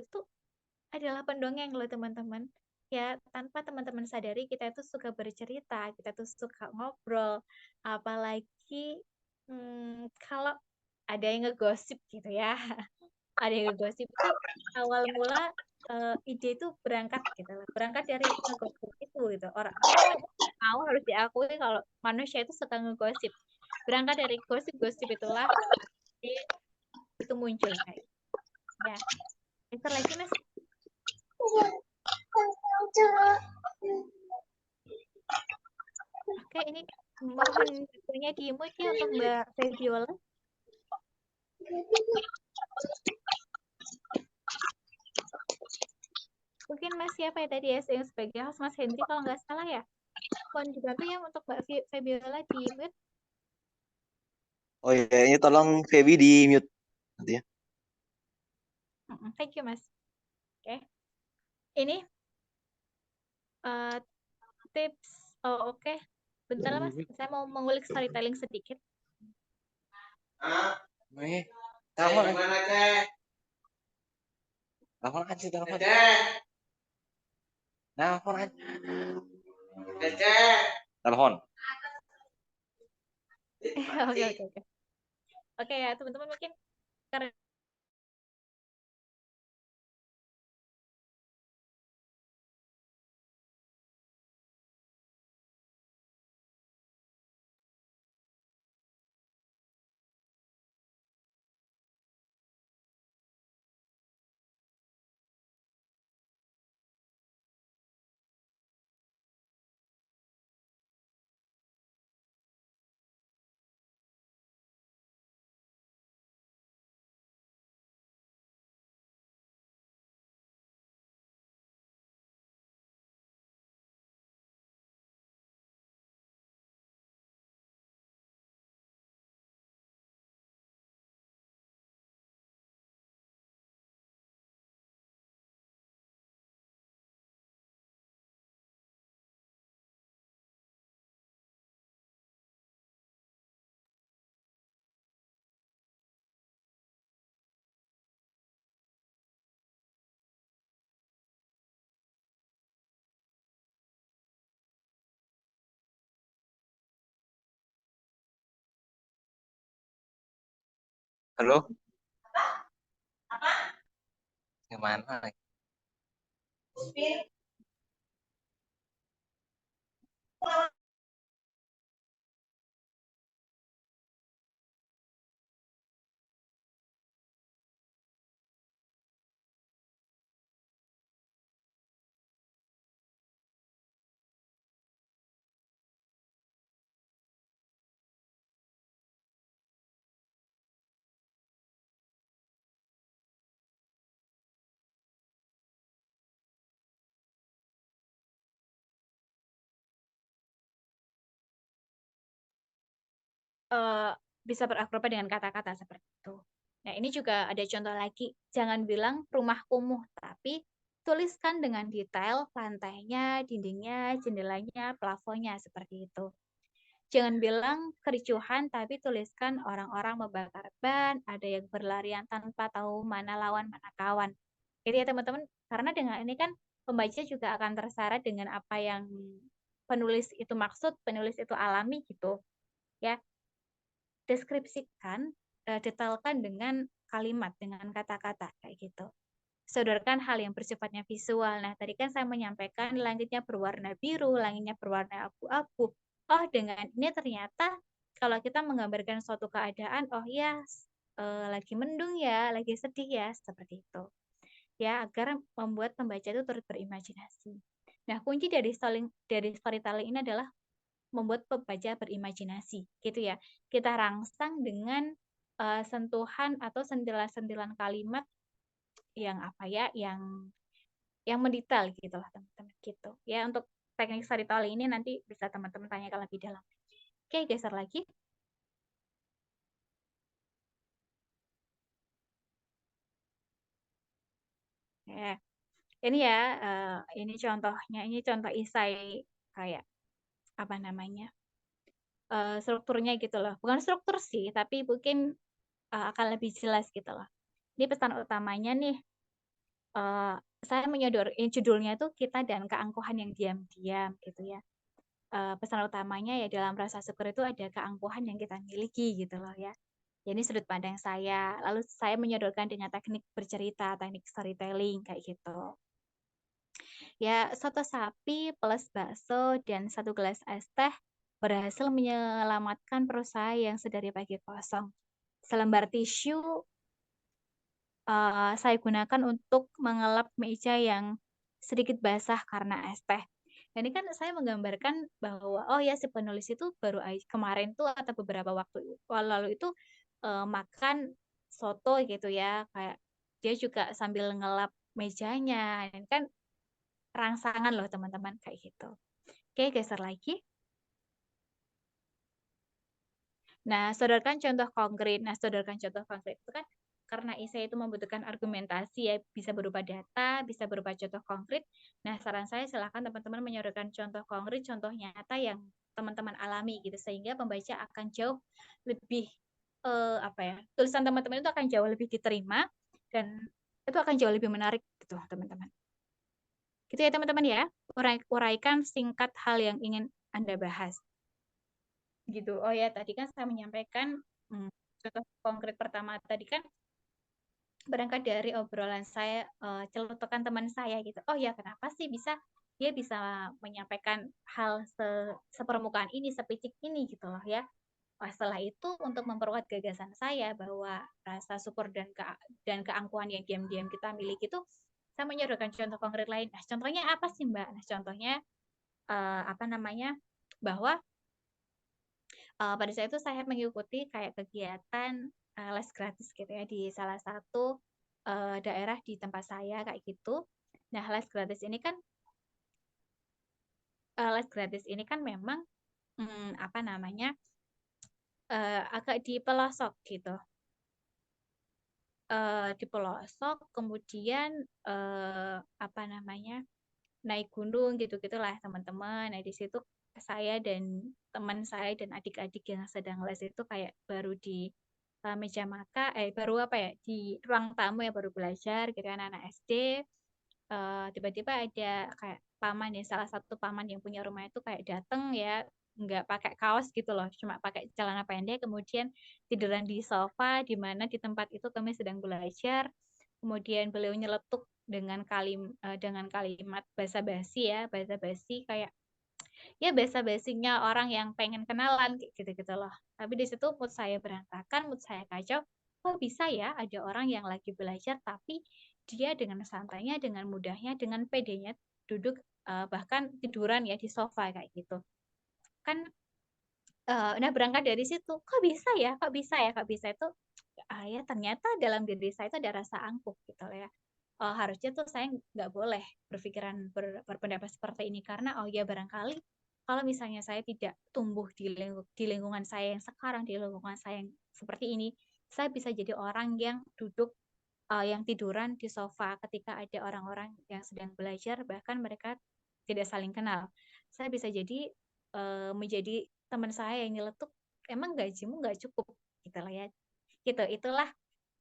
adalah pendongeng loh teman-teman. Ya, tanpa teman-teman sadari kita itu suka bercerita, kita tuh suka ngobrol. Apalagi kalau ada yang ngegosip gitu ya. Ada yang ngegosip itu awal mula ide itu berangkat gitu loh. Berangkat dari ngegosip itu gitu. Orang harus diakui kalau manusia itu suka ngegosip. Berangkat dari gosip-gosip itulah itu muncul kayak. Ya. Itu lagi Mas. Oke, ini mohon punya di-mute ya untuk Mbak Febiola. Mungkin Mas siapa ya tadi ya yang sebagai host Mas Hendri kalau nggak salah ya. Mohon dibantu ya untuk Mbak Febiola di-mute. Oh iya, ini tolong Feby di mute nanti ya. Thank you Mas. Oke. Ini tips. Oh oke. Bentar Mas, saya mau mengulik storytelling sedikit. Telepon aja. Telepon aja, telepon. Telepon aja. Telepon. Oke. Oke ya teman-teman, mungkin karena Halo, gimana? Bisa berakrobat dengan kata-kata seperti itu. Nah, ini juga ada contoh lagi. Jangan bilang rumah kumuh, tapi tuliskan dengan detail lantainya, dindingnya, jendelanya, plafonnya, seperti itu. Jangan bilang kericuhan, tapi tuliskan orang-orang membakar ban, ada yang berlarian tanpa tahu mana lawan, mana kawan. Gitu ya teman-teman, karena dengan ini kan pembaca juga akan terseret dengan apa yang penulis itu maksud, penulis itu alami gitu. Ya, deskripsikan, detailkan dengan kalimat, dengan kata-kata kayak gitu. Sodorkan hal yang bersifatnya visual. Nah, tadi kan saya menyampaikan langitnya berwarna biru, langitnya berwarna abu-abu. Oh, dengan ini ternyata kalau kita menggambarkan suatu keadaan, oh ya, lagi mendung ya, lagi sedih ya, seperti itu. Ya, agar membuat pembaca itu turut berimajinasi. Nah, kunci dari storytelling ini adalah membuat pembaca berimajinasi, gitu ya. Kita rangsang dengan sentuhan atau sentilan-sentilan kalimat yang apa ya, yang mendetail gitu lah teman-teman gitu. Ya, untuk teknik storytelling ini nanti bisa teman-teman tanyakan lebih dalam. Oke, geser lagi. Ya, ini ya, ini contohnya, ini contoh isai kayak apa namanya, strukturnya gitu loh. Bukan struktur sih, tapi mungkin akan lebih jelas gitu loh. Ini pesan utamanya nih, saya judulnya itu Kita dan Keangkuhan yang Diam-Diam gitu ya. Pesan utamanya ya dalam rasa syukur itu ada keangkuhan yang kita miliki gitu loh ya. Jadi sudut pandang saya, lalu saya menyodorkan dengan teknik bercerita, teknik storytelling kayak gitu. Ya, soto sapi plus bakso dan 1 gelas es teh berhasil menyelamatkan perusahaan yang sedari pagi kosong. Selembar tisu saya gunakan untuk mengelap meja yang sedikit basah karena es teh. Dan ini kan saya menggambarkan bahwa oh ya si penulis itu baru kemarin tuh atau beberapa waktu lalu itu makan soto gitu ya, kayak dia juga sambil ngelap mejanya. Dan kan rangsangan loh teman-teman kayak gitu. Oke, geser lagi. Nah, sodorkan contoh konkret. Nah, sodorkan contoh konkret itu kan karena esai itu membutuhkan argumentasi ya, bisa berupa data, bisa berupa contoh konkret. Nah, saran saya silakan teman-teman menyodorkan contoh konkret, contoh nyata yang teman-teman alami gitu sehingga pembaca akan jauh lebih apa ya? Tulisan teman-teman itu akan jauh lebih diterima dan itu akan jauh lebih menarik gitu, teman-teman. Gitu ya, teman-teman ya. Uraikan singkat hal yang ingin Anda bahas. Gitu. Oh ya, tadi kan saya menyampaikan contoh konkret pertama tadi kan berangkat dari obrolan saya, celotekan teman saya gitu. Oh ya, kenapa sih dia bisa menyampaikan hal sepermukaan ini, sepicik ini gitu loh ya. Setelah itu untuk memperkuat gagasan saya bahwa rasa syukur dan keangkuhan yang diam-diam kita miliki itu, saya menyodorkan contoh konkret lain. Nah, contohnya apa sih Mbak? Nah, contohnya apa namanya? Bahwa pada saat itu saya mengikuti kayak kegiatan les gratis gitu ya di salah satu daerah di tempat saya kayak gitu. Nah, les gratis ini kan memang apa namanya agak di pelosok gitu. Di pelosok, kemudian apa namanya naik gunung gitu-gitulah teman-teman. Nah, di situ saya dan teman saya dan adik-adik yang sedang les itu kayak baru di meja makan, baru apa ya, di ruang tamu ya baru belajar gitu kan anak SD. Tiba-tiba ada kayak paman ya, salah satu paman yang punya rumah itu kayak datang ya, nggak pakai kaos gitu loh, cuma pakai celana pendek, kemudian tiduran di sofa, di mana di tempat itu kami sedang belajar, kemudian beliau nyeletuk dengan kalimat basa-basi ya, basa-basi kayak ya basa-basinya orang yang pengen kenalan kayak gitu-gitu loh. Tapi di situ mood saya berantakan, mood saya kacau. Kok bisa ya ada orang yang lagi belajar tapi dia dengan santainya, dengan mudahnya, dengan pedenya duduk bahkan tiduran ya di sofa kayak gitu. Kan nah berangkat dari situ, kok bisa ya? Kok bisa ya? Kok bisa itu ya ternyata dalam diri saya itu ada rasa angkuh gitu ya. Harusnya tuh saya nggak boleh berpendapat seperti ini karena oh ya barangkali kalau misalnya saya tidak tumbuh di lingkungan saya yang sekarang, di lingkungan saya yang seperti ini, saya bisa jadi orang yang duduk yang tiduran di sofa ketika ada orang-orang yang sedang belajar, bahkan mereka tidak saling kenal. Saya bisa jadi menjadi teman saya yang nyeletuk, emang gajimu nggak cukup, gitu lah ya. Gitu, itulah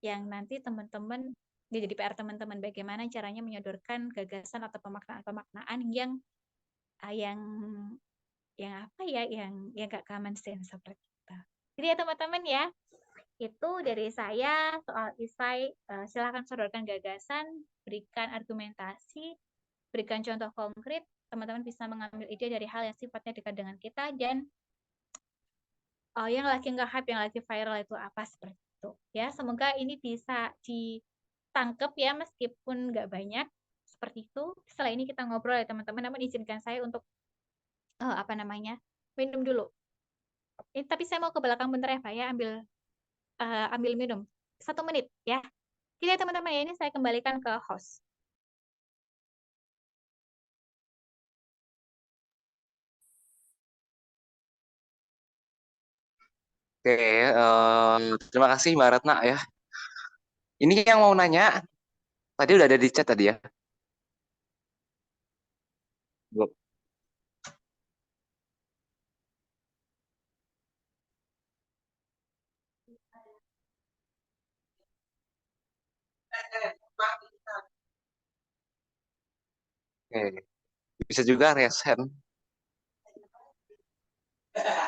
yang nanti teman-teman jadi PR teman-teman bagaimana caranya menyodorkan gagasan atau pemaknaan-pemaknaan yang yang apa ya yang gak common sense seperti itu. Jadi ya teman-teman ya, itu dari saya soal isai. Silakan sodorkan gagasan, berikan argumentasi, berikan contoh konkret. Teman-teman bisa mengambil ide dari hal yang sifatnya dekat dengan kita dan yang lagi nge-hype, yang lagi viral itu apa seperti itu. Ya, semoga ini bisa ditangkap ya meskipun nggak banyak seperti itu. Setelah ini kita ngobrol ya teman-teman. Namun izinkan saya untuk minum dulu. Tapi saya mau ke belakang bentar ya Pak ya, ambil minum 1 menit ya. Jadi teman-teman ya ini saya kembalikan ke host. Oke, terima kasih Mbak Ratna ya. Ini yang mau nanya, tadi udah ada di chat tadi ya. Belum. Oke, bisa juga raise hand.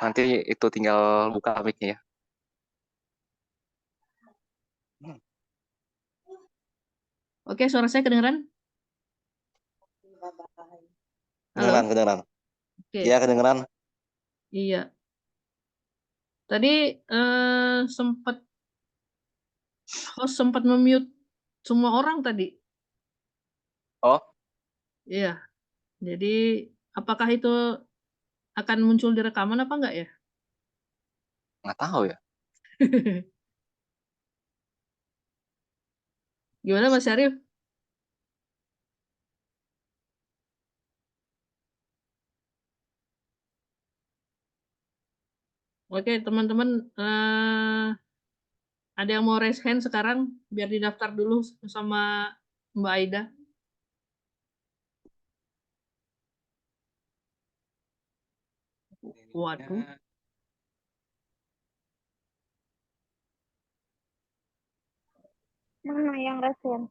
Nanti itu tinggal buka mic-nya ya. Oke, suara saya kedengeran? Halo? Kedengeran. Oke, Iya, kedengeran. iya. Tadi host sempat memute semua orang tadi. Oh, Iya. Jadi apakah itu akan muncul di rekaman apa enggak ya? nggak tahu ya. Gimana Mas Syarif? Oke, teman-teman, ada yang mau raise hand sekarang biar didaftar dulu sama Mbak Aida. Waduh. Mana yang resen?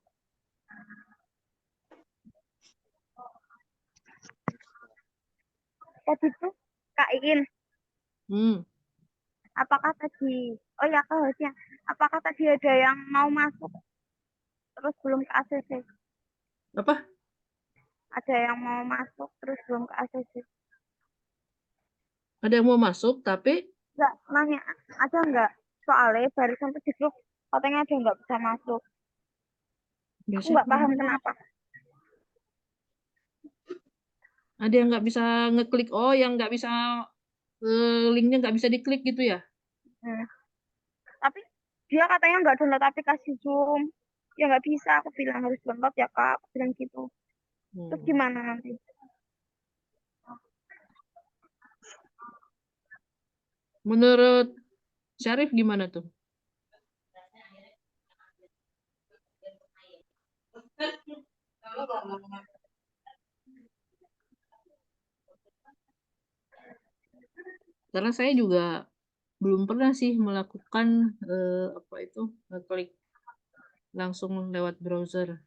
Tadi tuh Kak Iin, apakah tadi, oh ya Kak hostnya, apakah tadi ada yang mau masuk terus belum ke ACC? Apa? Ada yang mau masuk terus belum ke ACC? Ada yang mau masuk tapi Enggak, nanya, ada enggak? Soalnya barusan tuh di grup katanya ada yang enggak bisa masuk. Aku enggak paham kenapa. ada yang nggak bisa ngeklik. Oh, yang nggak bisa linknya nggak bisa diklik gitu ya? Tapi dia katanya enggak download aplikasi Zoom. Ya enggak bisa, aku bilang harus download ya Kak, aku bilang gitu. Terus gimana nanti? Menurut Syarif gimana tuh? Karena saya juga belum pernah sih melakukan apa itu klik langsung lewat browser.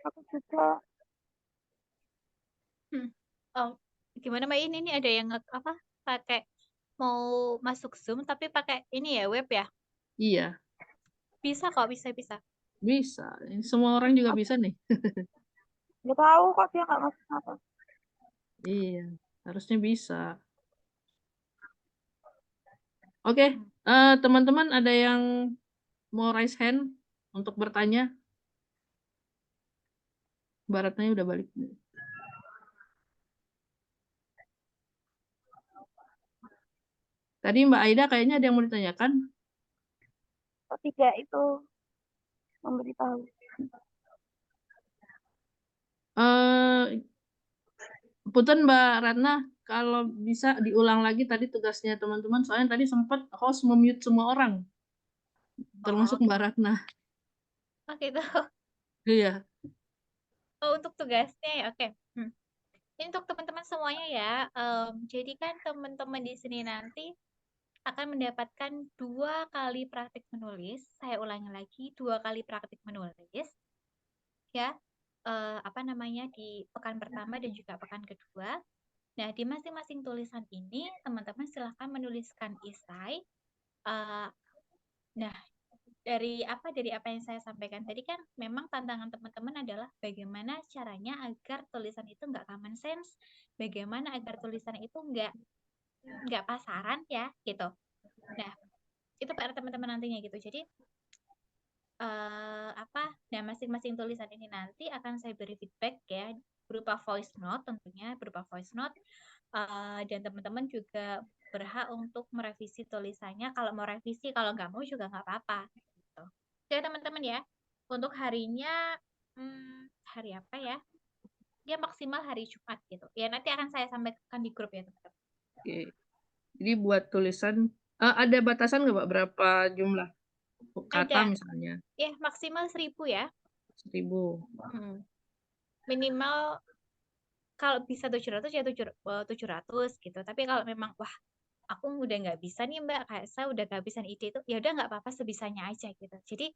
Aku juga. Oh, Gimana Mbak ini ada yang apa pakai mau masuk Zoom tapi pakai ini ya web ya? Iya, Bisa kok, bisa. bisa. Ini semua orang juga bisa nih. Nggak tahu kok dia nggak masuk apa. Iya, harusnya bisa. Oke, teman-teman ada yang mau raise hand untuk bertanya? Mbak Ratnanya udah balik. Tadi Mbak Aida kayaknya ada yang mau ditanyakan. Ketiga itu memberitahu. Eh, Punten Mbak Ratna, kalau bisa diulang lagi tadi tugasnya teman-teman, soalnya tadi sempat host memute semua orang, termasuk Mbak Ratna. Oh gitu. Iya, Oh, untuk tugasnya ya, oke. Ini untuk teman-teman semuanya ya. Jadi kan teman-teman di sini nanti akan mendapatkan 2 kali praktik menulis. Saya ulangi lagi, 2 kali praktik menulis. Ya, apa namanya, di pekan pertama dan juga pekan kedua. Nah, di masing-masing tulisan ini, teman-teman silahkan menuliskan esai. Nah, dari apa yang saya sampaikan tadi kan memang tantangan teman-teman adalah bagaimana caranya agar tulisan itu nggak common sense, bagaimana agar tulisan itu nggak pasaran ya gitu. Nah, itu PR teman-teman nantinya gitu. Jadi nah masing-masing tulisan ini nanti akan saya beri feedback ya berupa voice note tentunya berupa voice note dan teman-teman juga berhak untuk merevisi tulisannya kalau mau revisi kalau nggak mau juga nggak apa-apa gitu. Oke teman-teman ya untuk harinya hari apa ya maksimal hari Jumat gitu ya nanti akan saya sampaikan di grup ya teman-teman. oke. Jadi buat tulisan, ada batasan nggak Pak berapa jumlah kata Ada misalnya? ya maksimal 1000 ya 1000. minimal kalau bisa 700 ya 700 gitu. Tapi kalau memang wah aku udah nggak bisa nih Mbak, kayak saya udah kehabisan ide itu, ya udah nggak apa-apa sebisanya aja gitu. Jadi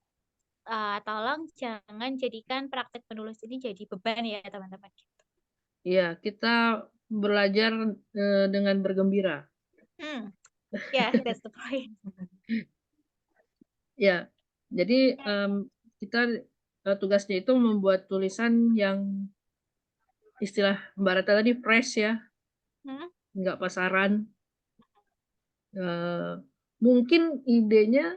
tolong jangan jadikan praktek penulis ini jadi beban ya teman-teman. Iya, kita belajar dengan bergembira. Ya, that's the point. Ya, jadi kita tugasnya itu membuat tulisan yang istilah Mbak Rata tadi fresh ya, nggak pasaran. Mungkin idenya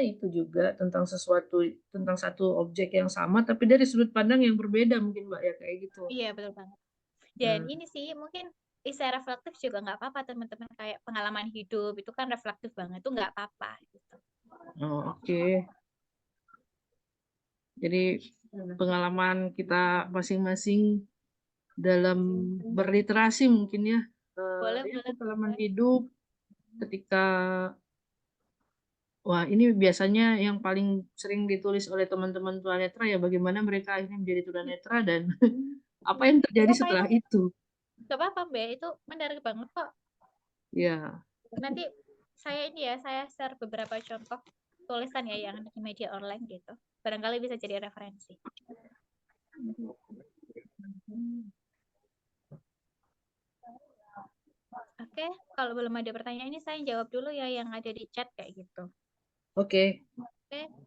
itu juga tentang satu objek yang sama, tapi dari sudut pandang yang berbeda mungkin Mbak ya kayak gitu. Iya, betul banget. Dan ini sih mungkin istilah reflektif juga nggak apa-apa teman-teman kayak pengalaman hidup itu kan reflektif banget itu nggak apa-apa gitu. Oh, oke. Jadi pengalaman kita masing-masing dalam berliterasi mungkin ya, Boleh. pengalaman hidup ketika wah ini biasanya yang paling sering ditulis oleh teman-teman tunanetra ya bagaimana mereka akhirnya menjadi tunanetra dan apa yang terjadi setelah itu. Gak apa-apa Mbak, itu menarik banget kok. Ya. Nanti saya share beberapa contoh tulisan ya yang di media online gitu. Barangkali bisa jadi referensi. Oke, kalau belum ada pertanyaan ini saya jawab dulu ya yang ada di chat kayak gitu. Oke,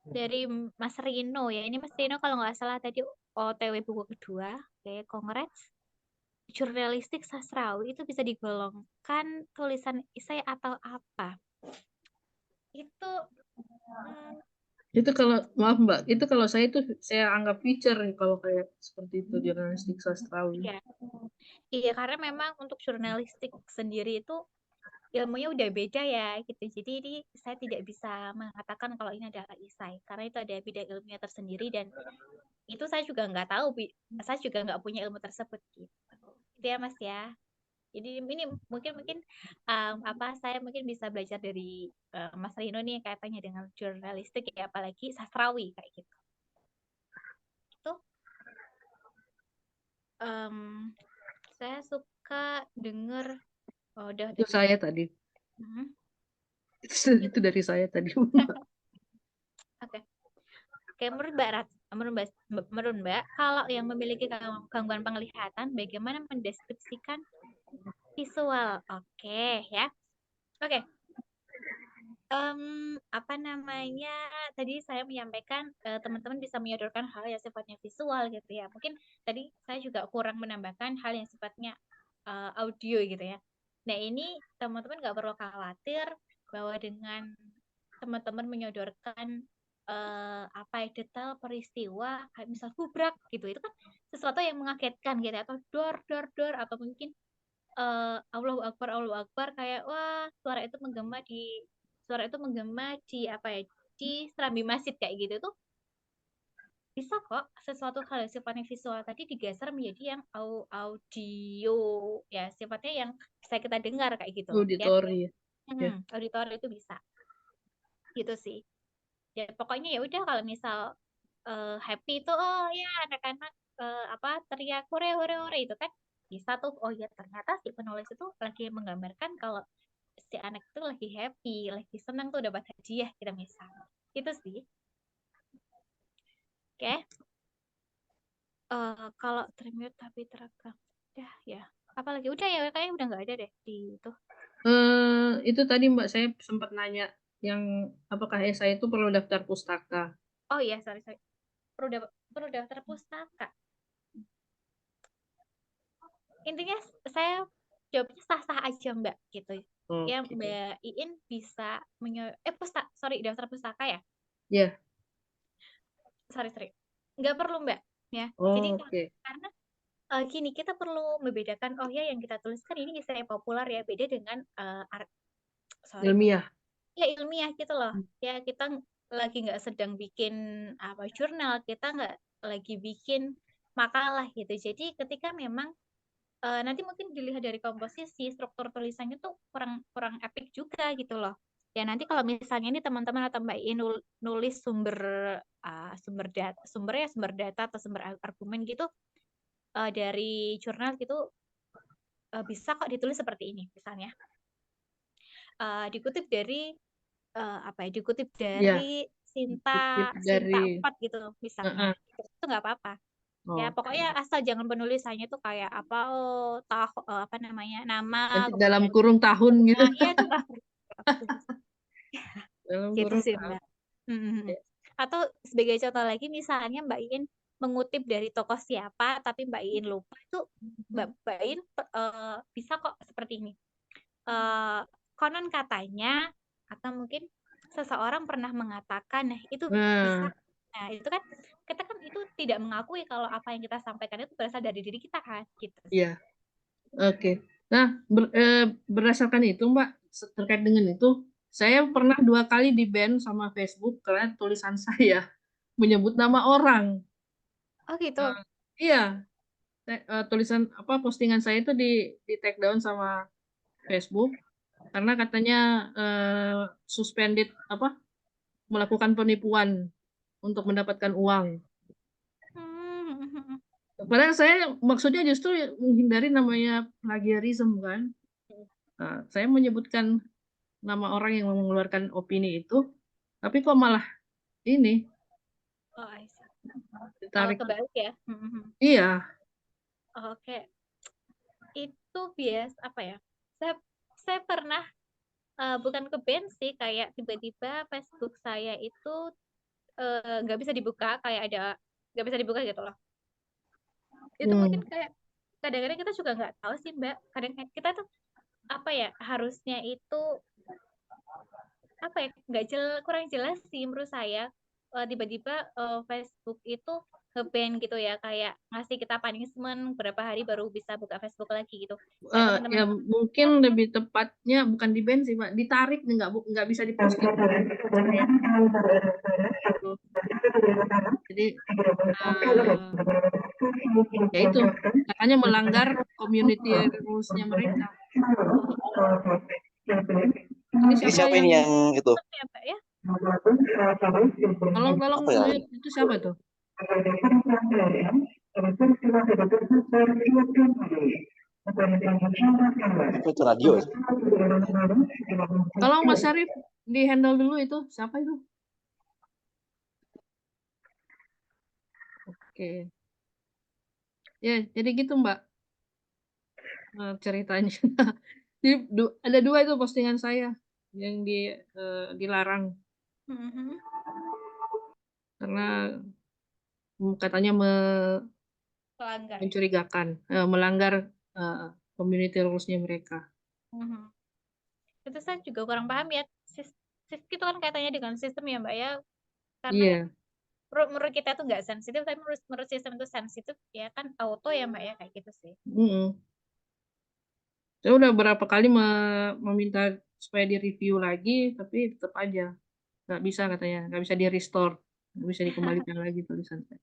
dari Mas Rino ya. Ini Mas Rino kalau nggak salah tadi OTW buku kedua. Oke, congrats. Jurnalistik sastrawi itu bisa digolongkan tulisan esai atau apa? Itu kalau maaf Mbak, itu kalau saya anggap feature kalau kayak seperti itu jurnalistik sastrawi. Iya, karena memang untuk jurnalistik sendiri itu ilmunya udah beda ya gitu. Jadi ini saya tidak bisa mengatakan kalau ini adalah esai karena itu ada bidang ilmunya tersendiri dan itu saya juga nggak tahu, saya juga nggak punya ilmu tersebut gitu. Itu ya Mas ya. Jadi ini mungkin saya mungkin bisa belajar dari Mas Rino nih kaitannya dengan jurnalistik ya apalagi sastrawi kayak gitu. Itu saya suka denger itu saya tadi. Itu dari saya tadi. Oke, menurut Mbak Rat, Menurut Mbak, kalau yang memiliki gangguan penglihatan, bagaimana mendeskripsikan visual? Oke, ya. Oke. Apa namanya? Tadi saya menyampaikan teman-teman bisa menyodorkan hal yang sifatnya visual gitu ya. Mungkin tadi saya juga kurang menambahkan hal yang sifatnya audio gitu ya. Nah, ini teman-teman nggak perlu khawatir bahwa dengan teman-teman menyodorkan apa ya, detail peristiwa kayak misal gubrak gitu, itu kan sesuatu yang mengagetkan gitu ya, atau dor dor dor, atau mungkin Allahu Akbar kayak wah suara itu menggema di apa ya, di serambi masjid kayak gitu tuh bisa kok sesuatu hal yang sifatnya visual tadi digeser menjadi yang audio ya, sifatnya yang bisa kita dengar kayak gitu ya. Auditori. Ya. Auditor itu bisa gitu sih ya. Pokoknya ya udah, kalau misal happy itu oh ya anak-anak apa teriak hore hore hore, itu kan bisa tuh, oh ya ternyata si penulis itu lagi menggambarkan kalau si anak itu lagi happy, lagi senang tuh dapat hadiah kita misal. Itu sih. Oke. Kalau termute tapi terekam. Ya. Apalagi udah ya, kayaknya udah nggak ada deh di itu. Itu tadi Mbak saya sempat nanya yang apakah esai itu perlu daftar pustaka. Oh iya, sorry. Perlu daftar pustaka. Intinya saya jawabnya sah-sah aja Mbak gitu. Ya Mbak Iin bisa daftar pustaka ya? Iya. Sorry. Nggak perlu Mbak ya. Jadi karena gini, kita perlu membedakan, oh ya yang kita tuliskan ini kisah yang populer ya, beda dengan ilmiah. Ya ilmiah gitu loh. Ya kita lagi nggak sedang bikin apa jurnal, kita nggak lagi bikin makalah gitu. Jadi ketika memang nanti mungkin dilihat dari komposisi, struktur tulisannya tuh kurang epic juga gitu loh. Ya nanti kalau misalnya ini teman-teman atau Mbak Iin nulis sumber data atau sumber argumen gitu dari jurnal gitu, bisa kok ditulis seperti ini misalnya. Dikutip dari dikutip dari Sinta 4 gitu misalnya. Itu nggak apa-apa. Ya pokoknya asal jangan penulisannya tuh kayak apa apa namanya, nama dalam kurung tahun gitu. Iya itu nggak perlu. Gitu sih Mbak. Atau sebagai contoh lagi, misalnya Mbak Iin mengutip dari tokoh siapa tapi Mbak Iin lupa, itu Mbak Iin bisa kok seperti ini. Konon katanya, atau mungkin seseorang pernah mengatakan, nah itu bisa. Nah itu kan kita kan itu tidak mengakui kalau apa yang kita sampaikan itu berasal dari diri kita kan gitu. Iya. Oke. Nah berdasarkan itu Mbak, terkait dengan itu saya pernah 2 kali di-ban sama Facebook karena tulisan saya menyebut nama orang. Oh gitu. Iya. Tulisan postingan saya itu di take down sama Facebook karena katanya suspended melakukan penipuan untuk mendapatkan uang. Padahal saya maksudnya justru menghindari namanya plagiarisme kan. Nah, saya menyebutkan nama orang yang mengeluarkan opini itu, tapi kok malah ini ditarik. Kebalik ya. Iya. Oke. Itu apa ya? Saya pernah bukan ke-ban sih, kayak tiba-tiba Facebook saya itu nggak bisa dibuka, kayak ada nggak bisa dibuka gitu loh. Itu mungkin kayak kadang-kadang kita juga nggak tahu sih Mbak. Kadang kita tuh apa ya, harusnya itu apa ya, kurang jelas sih menurut saya. Tiba-tiba Facebook itu nge-ban gitu ya, kayak ngasih kita punishment berapa hari baru bisa buka Facebook lagi gitu. Ya mungkin lebih tepatnya bukan di-ban sih Pak, ditarik, nggak bisa diposting. Jadi ya itu katanya melanggar community rules-nya mereka. Ini siapa ini yang itu? Tolong itu siapa tuh? Itu radio. Tolong Mas Syarif di handle dulu itu siapa itu? Oke. Ya, jadi gitu Mbak ceritanya. Ada dua itu postingan saya yang dilarang Mhm. karena katanya Pelanggar ya. mencurigakan, melanggar community rules-nya mereka. Mhm. Itu saya juga kurang paham ya. Itu kan kaitannya dengan sistem ya Mbak ya. Karena Iya, menurut kita tuh nggak sensitif, tapi menurut sistem itu sensitif ya kan auto ya Mbak ya kayak gitu sih. mm-mm. Saya udah berapa kali meminta supaya direview lagi, tapi tetap aja nggak bisa katanya, nggak bisa di restore, nggak bisa dikembalikan lagi tulisan saya.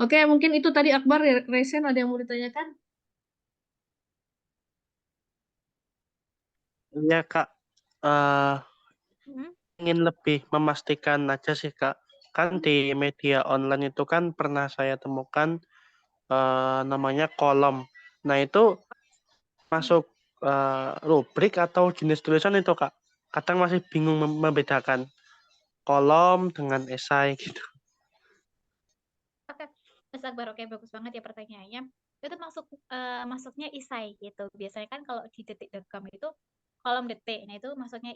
Oke, mungkin itu tadi Akbar, Resen ada yang mau ditanyakan? Iya Kak, Eh, Hmm? ingin lebih memastikan aja sih Kak. Kan di media online itu kan pernah saya temukan namanya kolom. Nah itu masuk rubrik atau jenis tulisan itu Kak. Kadang masih bingung membedakan kolom dengan esai gitu. Oke, Mas Akbar, oke bagus banget ya pertanyaannya. Itu masuknya isai gitu. Biasanya kan kalau di detik.com itu kolom detik, nah itu masuknya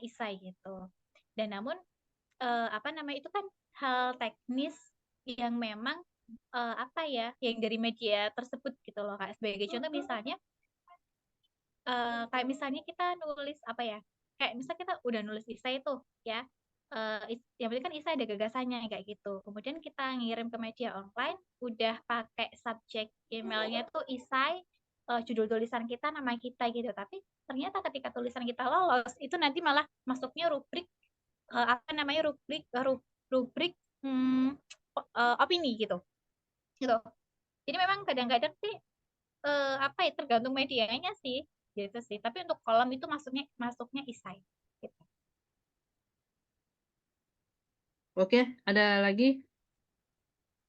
isai gitu. Dan namun apa namanya itu kan hal teknis yang memang apa ya, yang dari media tersebut gitu loh Kak. Sebagai contoh misalnya kayak misalnya kita nulis apa ya, kayak misalnya kita udah nulis isai tuh ya, yang penting kan isai ada gagasannya kayak gitu. Kemudian kita ngirim ke media online, udah pakai subjek emailnya tuh isai, judul tulisan kita, nama kita gitu. Tapi ternyata ketika tulisan kita lolos, itu nanti malah masuknya rubrik apa namanya rubrik opini gitu, gitu. Jadi memang kadang-kadang sih apa ya tergantung medianya sih gitu sih, tapi untuk kolom itu masuknya isai gitu. Oke, ada lagi?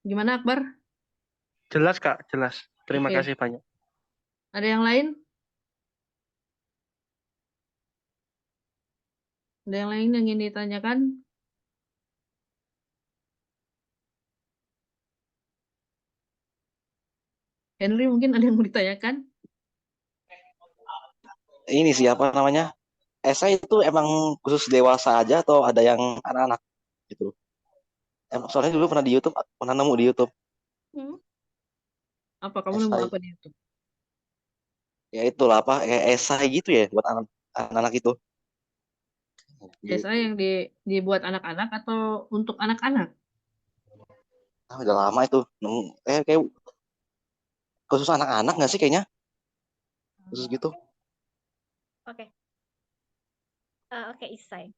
Gimana Akbar? Jelas Kak, jelas. Terima Oke, kasih banyak. ada yang lain? Ada yang lain yang ingin ditanyakan? Henry mungkin ada yang mau ditanyakan? Ini sih apa namanya? Esai itu emang khusus dewasa aja atau ada yang anak-anak gitu? Soalnya dulu pernah di YouTube, pernah nemu di YouTube Hmm. Apa kamu nemu esai. apa di YouTube? Ya itulah apa kayak esai gitu ya buat anak-anak itu. Esai yang dibuat anak-anak atau untuk anak-anak? Udah lama itu nemu. Kayak khusus anak-anak nggak sih kayaknya? Khusus gitu. Oke. Oke, isai.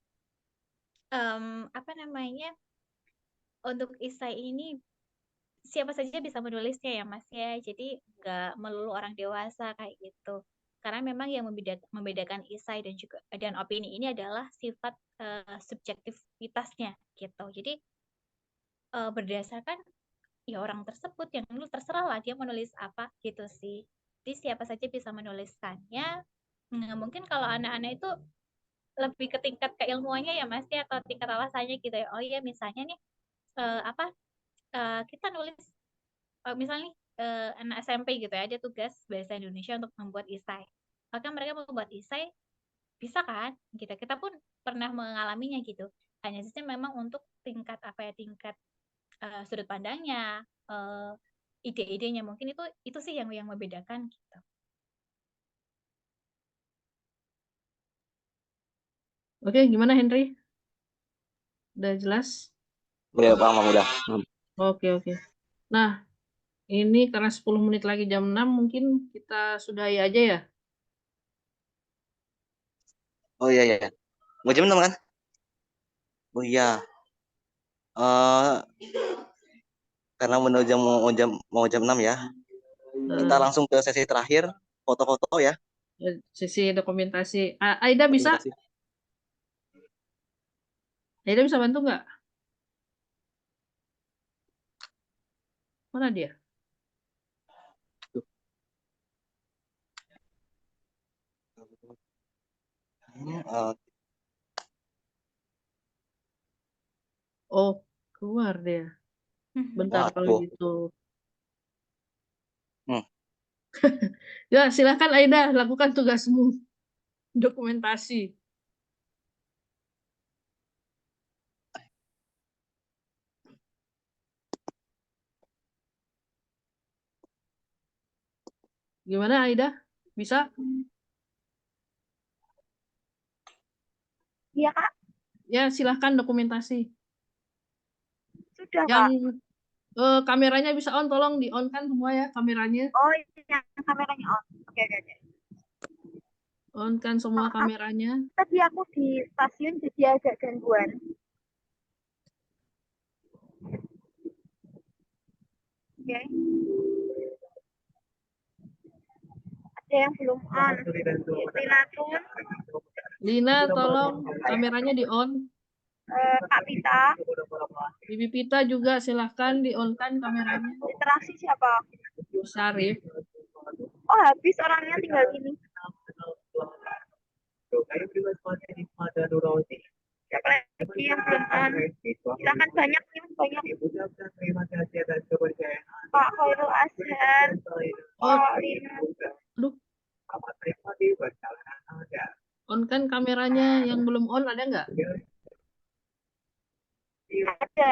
Apa namanya, untuk isai ini siapa saja bisa menulisnya ya Mas ya, jadi nggak melulu orang dewasa kayak gitu. Karena memang yang membedakan isai dan juga dan opini ini adalah sifat subjektivitasnya gitu. Jadi berdasarkan ya orang tersebut yang nulis, terserah lah dia menulis apa gitu sih. Jadi siapa saja bisa menuliskannya. Nah, mungkin kalau anak-anak itu lebih ke tingkat keilmuannya ya Mas ya, atau tingkat alasannya gitu ya. Oh iya misalnya nih apa kita nulis misalnya anak SMP gitu ya, ada tugas bahasa Indonesia untuk membuat esai. Maka mereka membuat esai bisa kan? Kita pun pernah mengalaminya gitu. Hanya saja memang untuk tingkat apa ya, tingkat sudut pandangnya, ide-idenya mungkin itu sih yang membedakan gitu. Oke, gimana Henry? Udah jelas? Udah paham udah. Oke, oke. Nah, ini karena 10 menit lagi jam 6, mungkin kita sudahi aja ya. Oh iya iya. Mau jam 6 kan? Oh iya. eh karena mau jam 6 ya. Kita Eh, langsung ke sesi terakhir, foto-foto ya, Sesi dokumentasi. Aida bisa? dokumentasi. Aida bisa bantu nggak? Mana dia? Hmm, Oh, keluar dia. Bentar kalau Waduh. gitu. Hmm. Ya, silakan Aida, lakukan tugasmu. Dokumentasi. Gimana Aida? Bisa? Iya, Kak. Ya, silahkan dokumentasi. Sudah, Yang Kak. kameranya bisa on, tolong di on kan semua ya kameranya. Oh, yang kameranya on. Oke, oke, oke. On kan semua Maaf, kameranya. tadi aku di stasiun jadi agak gangguan. Oke. Ada yang belum on. Linatun, Lina, tolong kameranya di on. Kak Pita, Bibi Pita juga silahkan di on kan kameranya. literasi siapa? Syarif. Oh, habis orangnya tinggal ini. Siapa lagi yang belum on? Silakan banyak nih, banyak. Pak Khairul Azhar, Oh, Pak Lina. aduh. On kan kameranya, yang belum on ada nggak? Ada.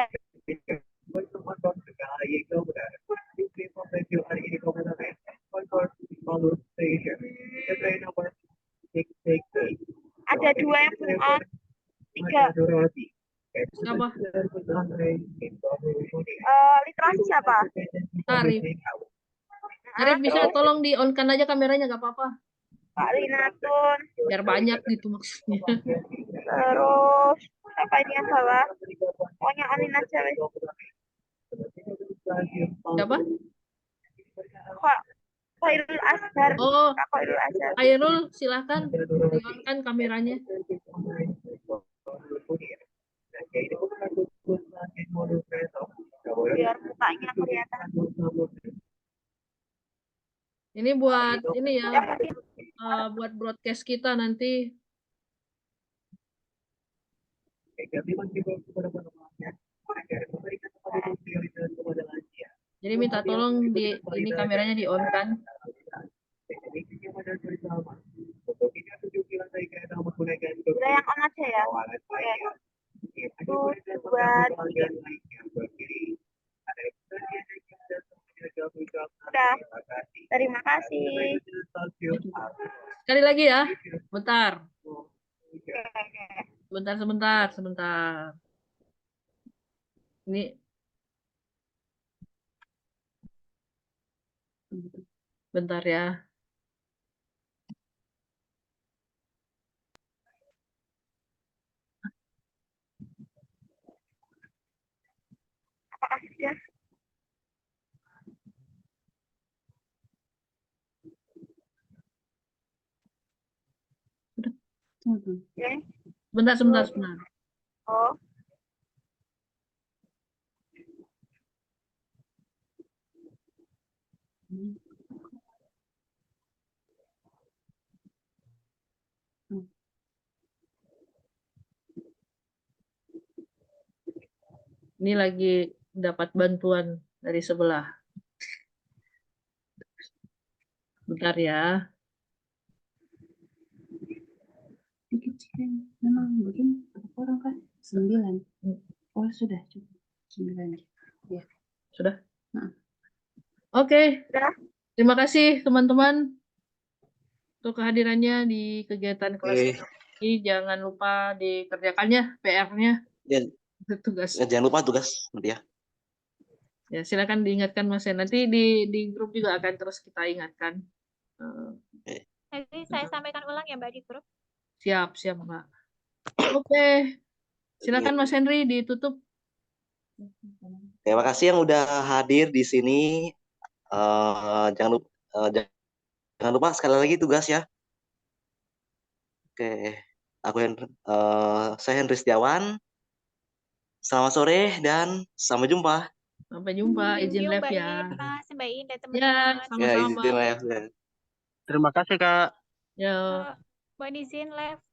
Ada 2 yang belum on. 3. Siapa? Literasi siapa? Arif. Arif bisa tolong di on kan aja kameranya, nggak apa-apa. Pak Linatun. Biar banyak gitu maksudnya. Terus apa ini yang bawah? Pokoknya onin aja wes. Siapa? Kok Khairul Azhar. Oh, Kak Khairul Azhar. Khairul, silahkan di on kan kameranya. Biar mukanya kelihatan. Ini buat ini ya, Ya mungkin buat broadcast kita nanti. Jadi minta tolong di ini kameranya di on kan. udah yang on aja ya. Oke. 1, 2, 3. Udah. Terima kasih. Sekali lagi ya. Bentar. Oke, oke. Sebentar. Ini bentar ya. Apakah sudah? Oke. Sebentar. Oh. Ini lagi dapat bantuan dari sebelah. Bentar ya. Memang mungkin berapa orang kan? 9. Oh sudah cukup 9. Ya. Sudah? Nah. Oke. Sudah. Terima kasih teman-teman untuk kehadirannya di kegiatan kelas ini. Jangan lupa dikerjakannya PR-nya. Ya, Tugas. jangan lupa tugas nanti ya. Ya, silakan diingatkan Mas. Nanti di grup juga akan terus kita ingatkan. Nanti saya sampaikan ulang ya Mbak di grup. Siap Mbak. Oke. Silakan Mas Henry ditutup. Terima kasih yang udah hadir di sini. Jangan lupa sekali lagi tugas ya. Oke, saya Henry Setiawan. Selamat sore dan sampai jumpa. Sampai jumpa. Izin live ya. Terima kasih Mbak Indah, Ya, teman-teman. sama-sama. Ya, izin live. Terima kasih, Kak. Ya. Mohon izin live.